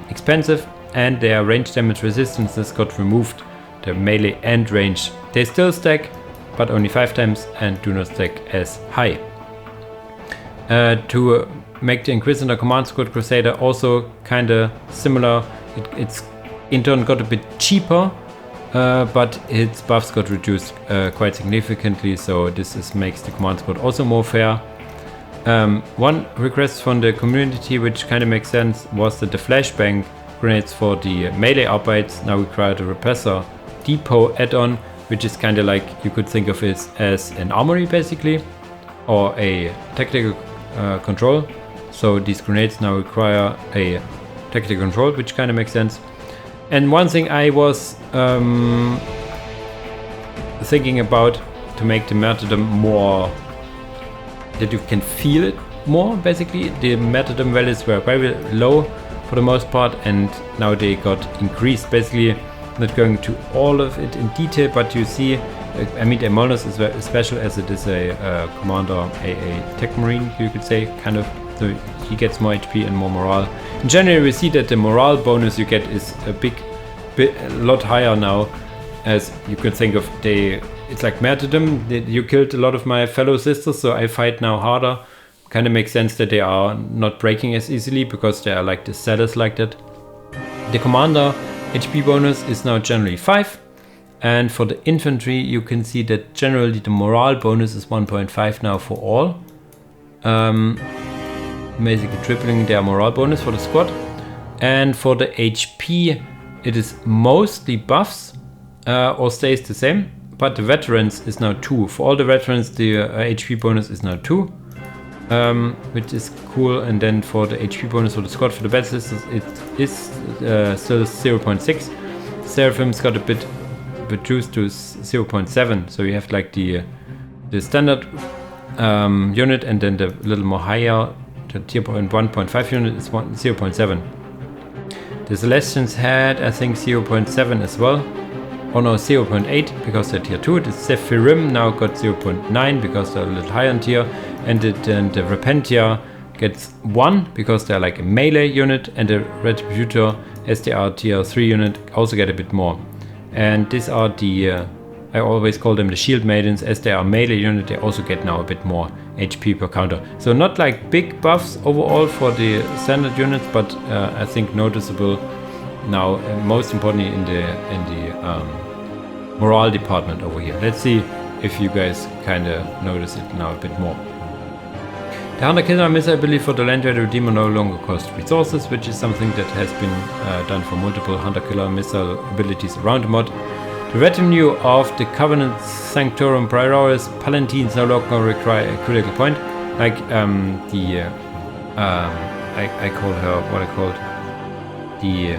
expensive, and their range damage resistances got removed, the melee and range. They still stack, but only 5 times, and do not stack as high. To make the Inquisitor Command Squad Crusader also kinda similar, it's in turn got a bit cheaper, but its buffs got reduced quite significantly, so this makes the Command Squad also more fair. One request from the community, which kind of makes sense, was that the flashbang grenades for the melee Arbeits now require the Repressor Depot add-on, which is kind of like, you could think of it as an armory basically, or a tactical control. So these grenades now require a tactical control, which kind of makes sense. And one thing I was thinking about to make the martyrdom more, that you can feel it more, basically. The martyrdom values were very low for the most part, and now they got increased. Basically, not going to all of it in detail, but you see, I mean, the Molnus is very special as it is a commander, a tech marine, you could say, kind of. So he gets more HP and more morale. In general, we see that the morale bonus you get is a big a lot higher now, as you could think of. It's like martyrdom. You killed a lot of my fellow sisters, so I fight now harder. Kind of makes sense that they are not breaking as easily because they are like the sellers like that. The commander HP bonus is now generally 5, and for the infantry you can see that generally the morale bonus is 1.5 now for all. Basically tripling their morale bonus for the squad. And for the HP it is mostly buffs or stays the same, but the veterans is now 2. For all the veterans the HP bonus is now 2, which is cool. And then for the HP bonus for the squad for the battle sisters it is still 0.6. Seraphim's got a bit reduced to 0.7, so you have like the standard unit, and then the little more higher, the tier 1.5 unit is 0.7. The Celestians had, I think, 0.7 as well. Oh no, 0.8 because they're tier 2. The Sephirim now got 0.9 because they're a little higher in tier. And the Repentia gets 1 because they're like a melee unit. And the Retributor, as they are tier 3 unit, also get a bit more. And these are the, I always call them the Shield Maidens. As they are melee unit, they also get now a bit more HP per counter. So not like big buffs overall for the standard units, but I think noticeable now, most importantly in the morale department over here. Let's see if you guys kind of notice it now a bit more. The Hunter Killer missile ability for the Land Raider Redeemer no longer costs resources, which is something that has been done for multiple Hunter Killer missile abilities around the mod. The retinue of the Covenant Sanctorum Prioris Palatines no longer require a critical point. Like I call her what I called the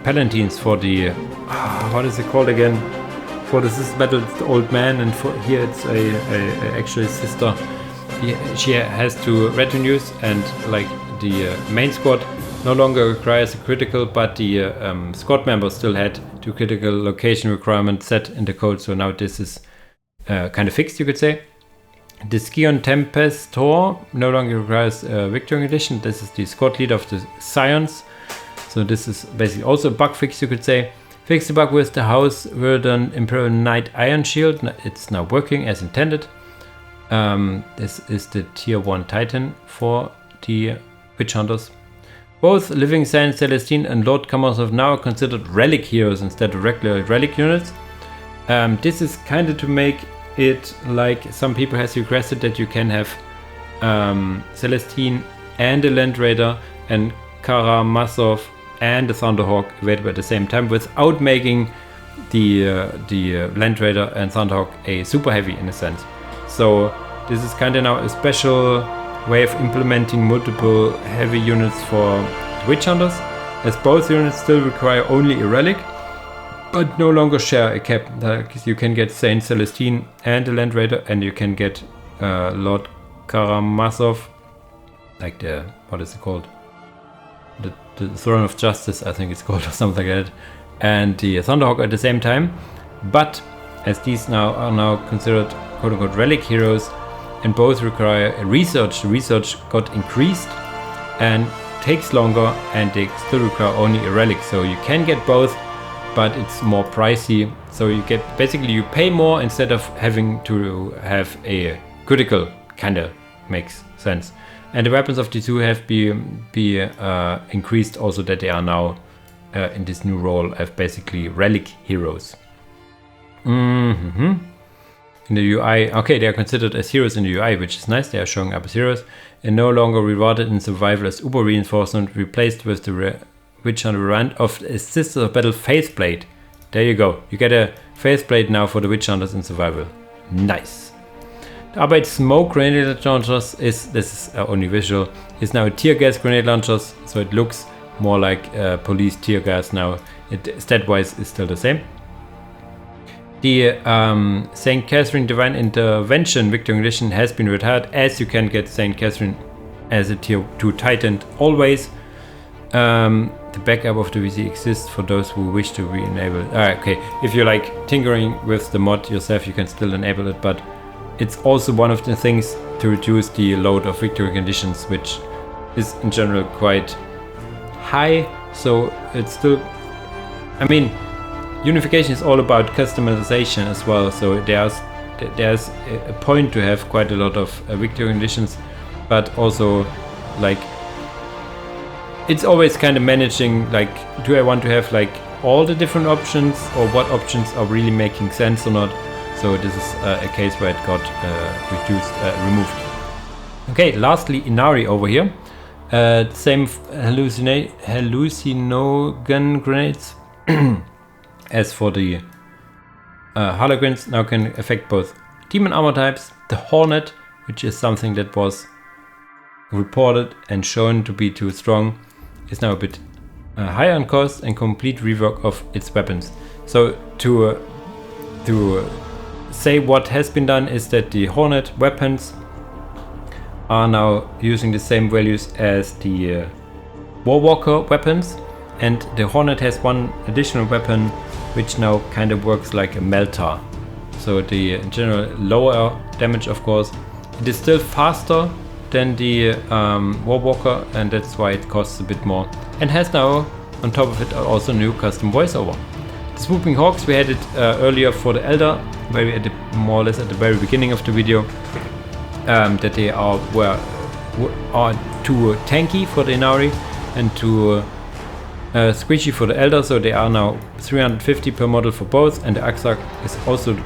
Palatines for the what is it called again? For this battle it's the old man, and for here it's a actual sister. She has 2 retinues, and like the main squad no longer requires a critical, but the squad members still had 2 critical location requirements set in the code, so now this is kind of fixed, you could say. The Scion Tempestor no longer requires Victory Edition. This is the squad leader of the Scions, so this is basically also a bug fix, you could say. Fix the bug with the House Verdun Imperial Knight Iron Shield. It's now working as intended. This is the tier 1 Titan for the Witch Hunters. Both Living Saint Celestine and Lord Kamasov now are considered relic heroes instead of regular relic units. This is kind of to make it like some people has requested that you can have Celestine and the Land Raider and Karamazov and the Thunderhawk available at the same time without making the Land Raider and Thunderhawk a super heavy in a sense. So this is kind of now a special way of implementing multiple heavy units for Witch Hunters, as both units still require only a relic, but no longer share a cap. You can get Saint Celestine and the Land Raider, and you can get Lord Karamazov, like the, what is it called? The Throne of Justice, I think it's called, or something like that, and the Thunderhawk at the same time. But as these now are now considered quote-unquote relic heroes, and both require a research, the research got increased and takes longer, and they still require only a relic. So you can get both, but it's more pricey. So you get, basically you pay more instead of having to have a critical, kinda makes sense. And the weapons of the two have be increased also, that they are now in this new role as basically relic heroes. In the UI, okay, they are considered as heroes in the UI, which is nice. They are showing up as heroes and no longer rewarded in survival as Uber reinforcement, replaced with the Witch Hunter variant of the Sisters of Battle Faithblade. There you go. You get a Faithblade now for the Witch Hunters in survival. Nice. The Arbeit Smoke grenade launchers this is only visual, is now a tear gas grenade launchers, so it looks more like police tear gas now. Stat-wise is still the same. The St. Catherine Divine Intervention Victory Edition has been retired, as you can get St. Catherine as a tier 2 Titan always. The backup of the VC exists for those who wish to re-enable. Okay, if you like tinkering with the mod yourself, you can still enable it, but it's also one of the things to reduce the load of victory conditions, which is in general quite high, so it's still, I mean, Unification is all about customization as well, so there's a point to have quite a lot of Victorian editions, but also like it's always kind of managing, like, do I want to have like all the different options, or what options are really making sense or not. So this is a case where it got removed. Okay, lastly, Ynnari over here. Same hallucinogen grenades as for the Harlequins. Now can affect both demon armor types. The Hornet, which is something that was reported and shown to be too strong, is now a bit higher on cost, and complete rework of its weapons. So to say what has been done is that the Hornet weapons are now using the same values as the Warwalker weapons, and the Hornet has one additional weapon which now kind of works like a melter. So the in general lower damage, of course. It is still faster than the Warwalker, and that's why it costs a bit more, and has now on top of it also new custom voiceover. The Swooping Hawks, we had it earlier for the Eldar, more or less at the very beginning of the video, that they are too tanky for the Ynnari and too squishy for the Eldar, so they are now 350 per model for both, and the Axark is also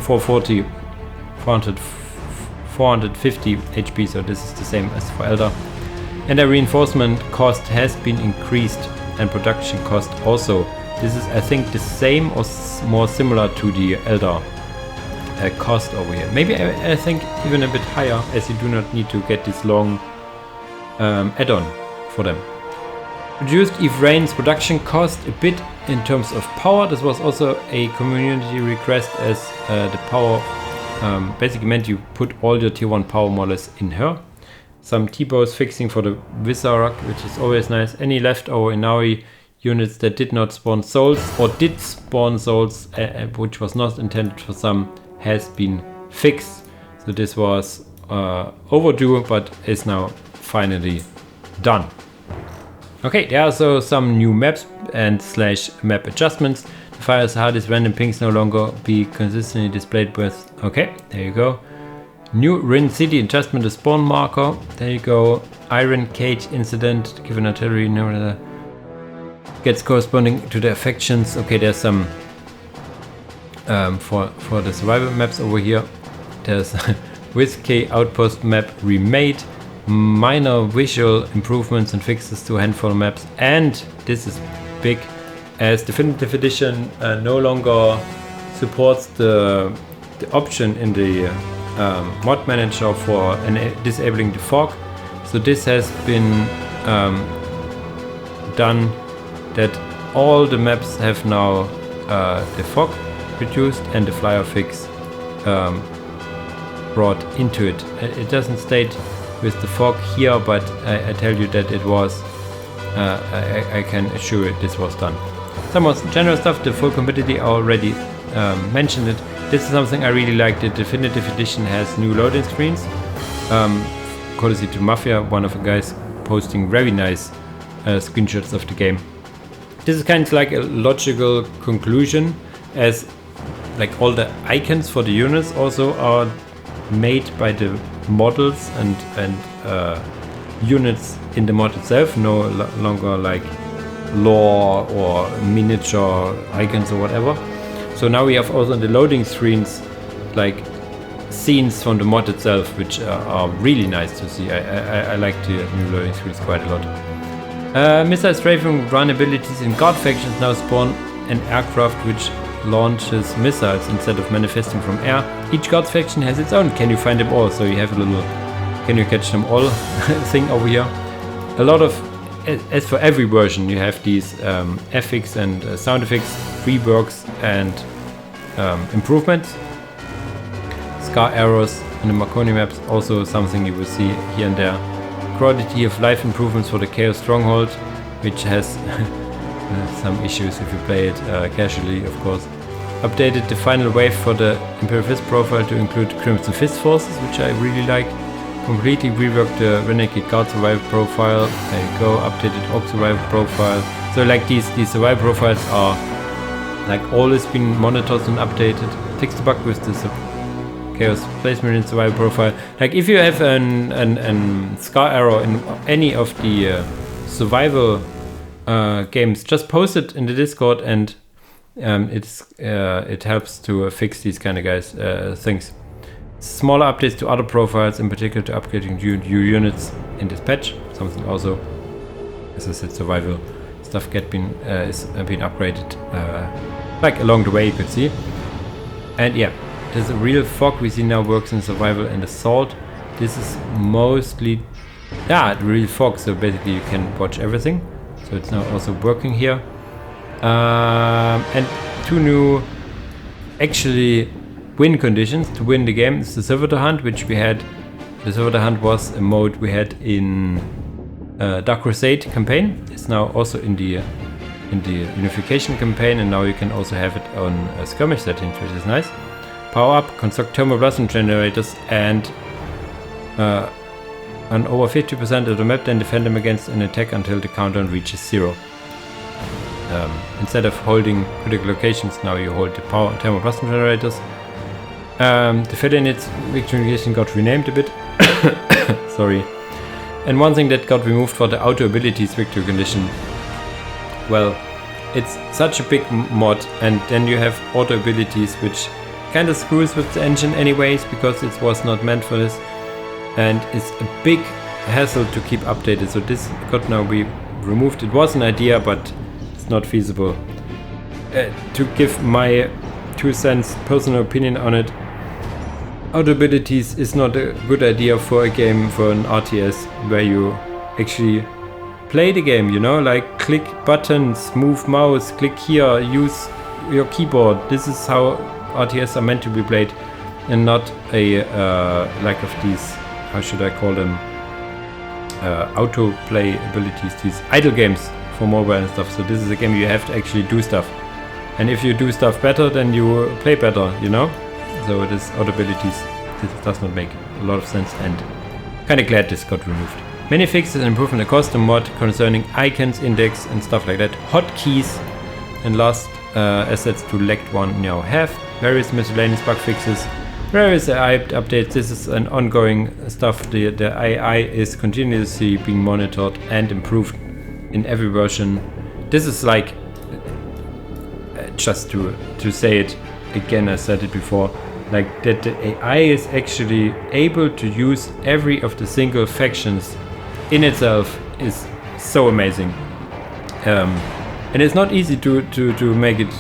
450 HP, so this is the same as for Eldar. And the reinforcement cost has been increased, and production cost also. This is, I think, the same or more similar to the Eldar cost over here. Maybe I think even a bit higher, as you do not need to get this long add-on for them. Reduced Eve Rain's production cost a bit in terms of power. This was also a community request, as the power basically meant you put all your tier 1 power models in her. Some T-bows fixing for the Visarok, which is always nice. Any leftover Ynnari units that did not spawn souls, or did spawn souls, which was not intended for some, has been fixed. So this was overdue, but is now finally done. Okay, there are also some new maps and / map adjustments. The fire's hardest random pings no longer be consistently displayed with. Okay, there you go. New Rin City adjustment, the spawn marker. There you go. Iron Cage incident, given artillery gets corresponding to the affections. Okay, there's some for the survival maps over here. There's Whiskey Outpost map remade, minor visual improvements and fixes to a handful of maps, and this is big, as Definitive Edition no longer supports the option in the mod manager for disabling the fog. So this has been done, that all the maps have now the fog reduced and the flyer fix brought into it. It doesn't state with the fog here, but I tell you that it was, I can assure you this was done. Some more general stuff, the full compatibility, I already mentioned it. This is something I really like. The Definitive Edition has new loading screens. Courtesy to Mafia, one of the guys posting very nice screenshots of the game. This is kind of like a logical conclusion, as like all the icons for the units also are made by the models and units in the mod itself, no longer like lore or miniature icons or whatever. So now we have also the loading screens like scenes from the mod itself, which are really nice to see. I like the new loading screens quite a lot. Missile strafing run abilities in guard factions now spawn an aircraft which launches missiles instead of manifesting from air. Each guard faction has its own "can you find them all?" So you have a little "can you catch them all?" thing over here. A lot of, as for every version, you have these effects and sound effects, reworks and improvements. Scar arrows in the Marconi maps, also something you will see here and there. Quality of life improvements for the Chaos Stronghold, which has some issues if you play it casually, of course. Updated the final wave for the Imperial Fist profile to include Crimson Fist forces, which I really like. completely reworked the Renegade Guard survival profile. There you go, updated Ork survival profile. So like these survival profiles are like always been monitored and updated. Fixed the bug with the chaos placement in survival profile. Like if you have an scar error in any of the survival games, just post it in the Discord, and it helps to fix these kind of things. Smaller updates to other profiles, in particular to upgrading new units in this patch. Something also, as I said, survival stuff is being upgraded like along the way, you could see. And yeah, there's a real fog we see now works in survival and assault. This is mostly the real fog, so basically you can watch everything. So it's now also working here. And two new actually win conditions to win the game. It's the Servitor Hunt, which we had. The Servitor Hunt was a mode we had in Dark Crusade campaign. It's now also in the Unification campaign, and now you can also have it on skirmish settings, which is nice. Power up, construct thermoplasm generators, and on over 50% of the map, then defend them against an attack until the countdown reaches 0. Instead of holding critical locations, now you hold the power thermoplasm generators. The Tyranids victory condition got renamed a bit. Sorry. And one thing that got removed for the auto abilities victory condition. Well, it's such a big mod, and then you have auto abilities, which kind of screws with the engine anyways, because it was not meant for this, and it's a big hassle to keep updated. So this got now be removed. It was an idea, but it's not feasible. To give my 2 cents personal opinion on it, auto abilities is not a good idea for a game, for an RTS, where you actually play the game, you know, like click buttons, move mouse, click here, use your keyboard. This is how RTS are meant to be played, and not a lack of these, how should I call them, auto play abilities, these idle games for mobile and stuff. So this is a game you have to actually do stuff, and if you do stuff better, then you play better, you know. So this auto abilities, this does not make a lot of sense, and kind of glad this got removed. Many fixes and improvement across the mod concerning icons, index and stuff like that. Hotkeys and last assets to Lect 1 now have. Various miscellaneous bug fixes. Various AI updates. This is an ongoing stuff. The AI is continuously being monitored and improved in every version. This is like, just to say it again, I said it before, like that the AI is actually able to use every of the single factions in itself is so amazing. And it's not easy to make it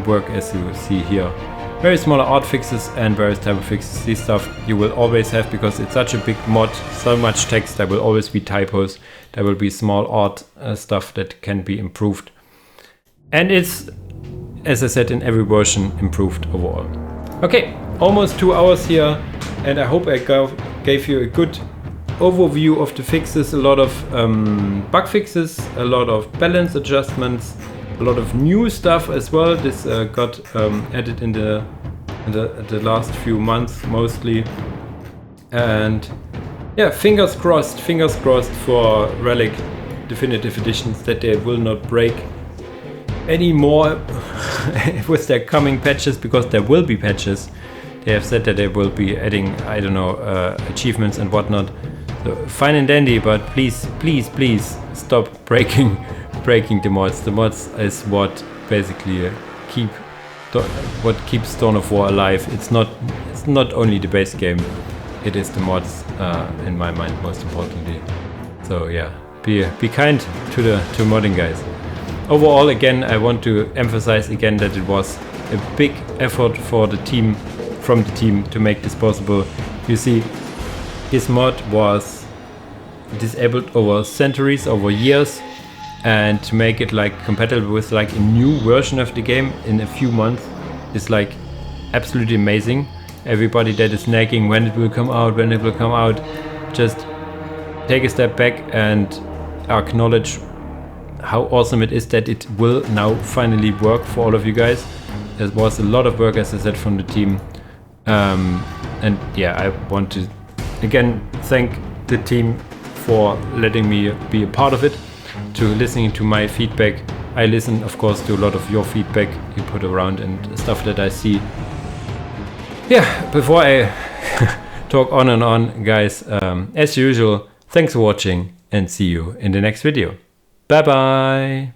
work, as you see here. Very smaller art fixes and various type of fixes. This stuff you will always have, because it's such a big mod, so much text, there will always be typos, there will be small art stuff that can be improved. And it's, as I said, in every version improved overall. Okay, almost 2 hours here, and I hope I gave you a good overview of the fixes. A lot of bug fixes, a lot of balance adjustments, a lot of new stuff as well. This got added in the last few months mostly, and yeah, fingers crossed for Relic Definitive Editions that they will not break anymore with their coming patches, because there will be patches. They have said that they will be adding, I don't know, achievements and whatnot. So fine and dandy, but please stop breaking the mods. The mods is what basically keeps Dawn of War alive. It's not only the base game, it is the mods, in my mind, most importantly. So yeah, be kind to modding guys. Overall, again, I want to emphasize again that it was a big effort from the team to make this possible. You see, this mod was disabled over centuries, over years, and to make it like compatible with like a new version of the game in a few months is like absolutely amazing. Everybody that is nagging when it will come out, just take a step back and acknowledge how awesome it is that it will now finally work for all of you guys. There was a lot of work, as I said, from the team. And yeah, I want to again, thank the team for letting me be a part of it, to listening to my feedback. I listen, of course, to a lot of your feedback you put around and stuff that I see. Yeah, before I talk on and on, guys, as usual, thanks for watching and see you in the next video. Bye bye!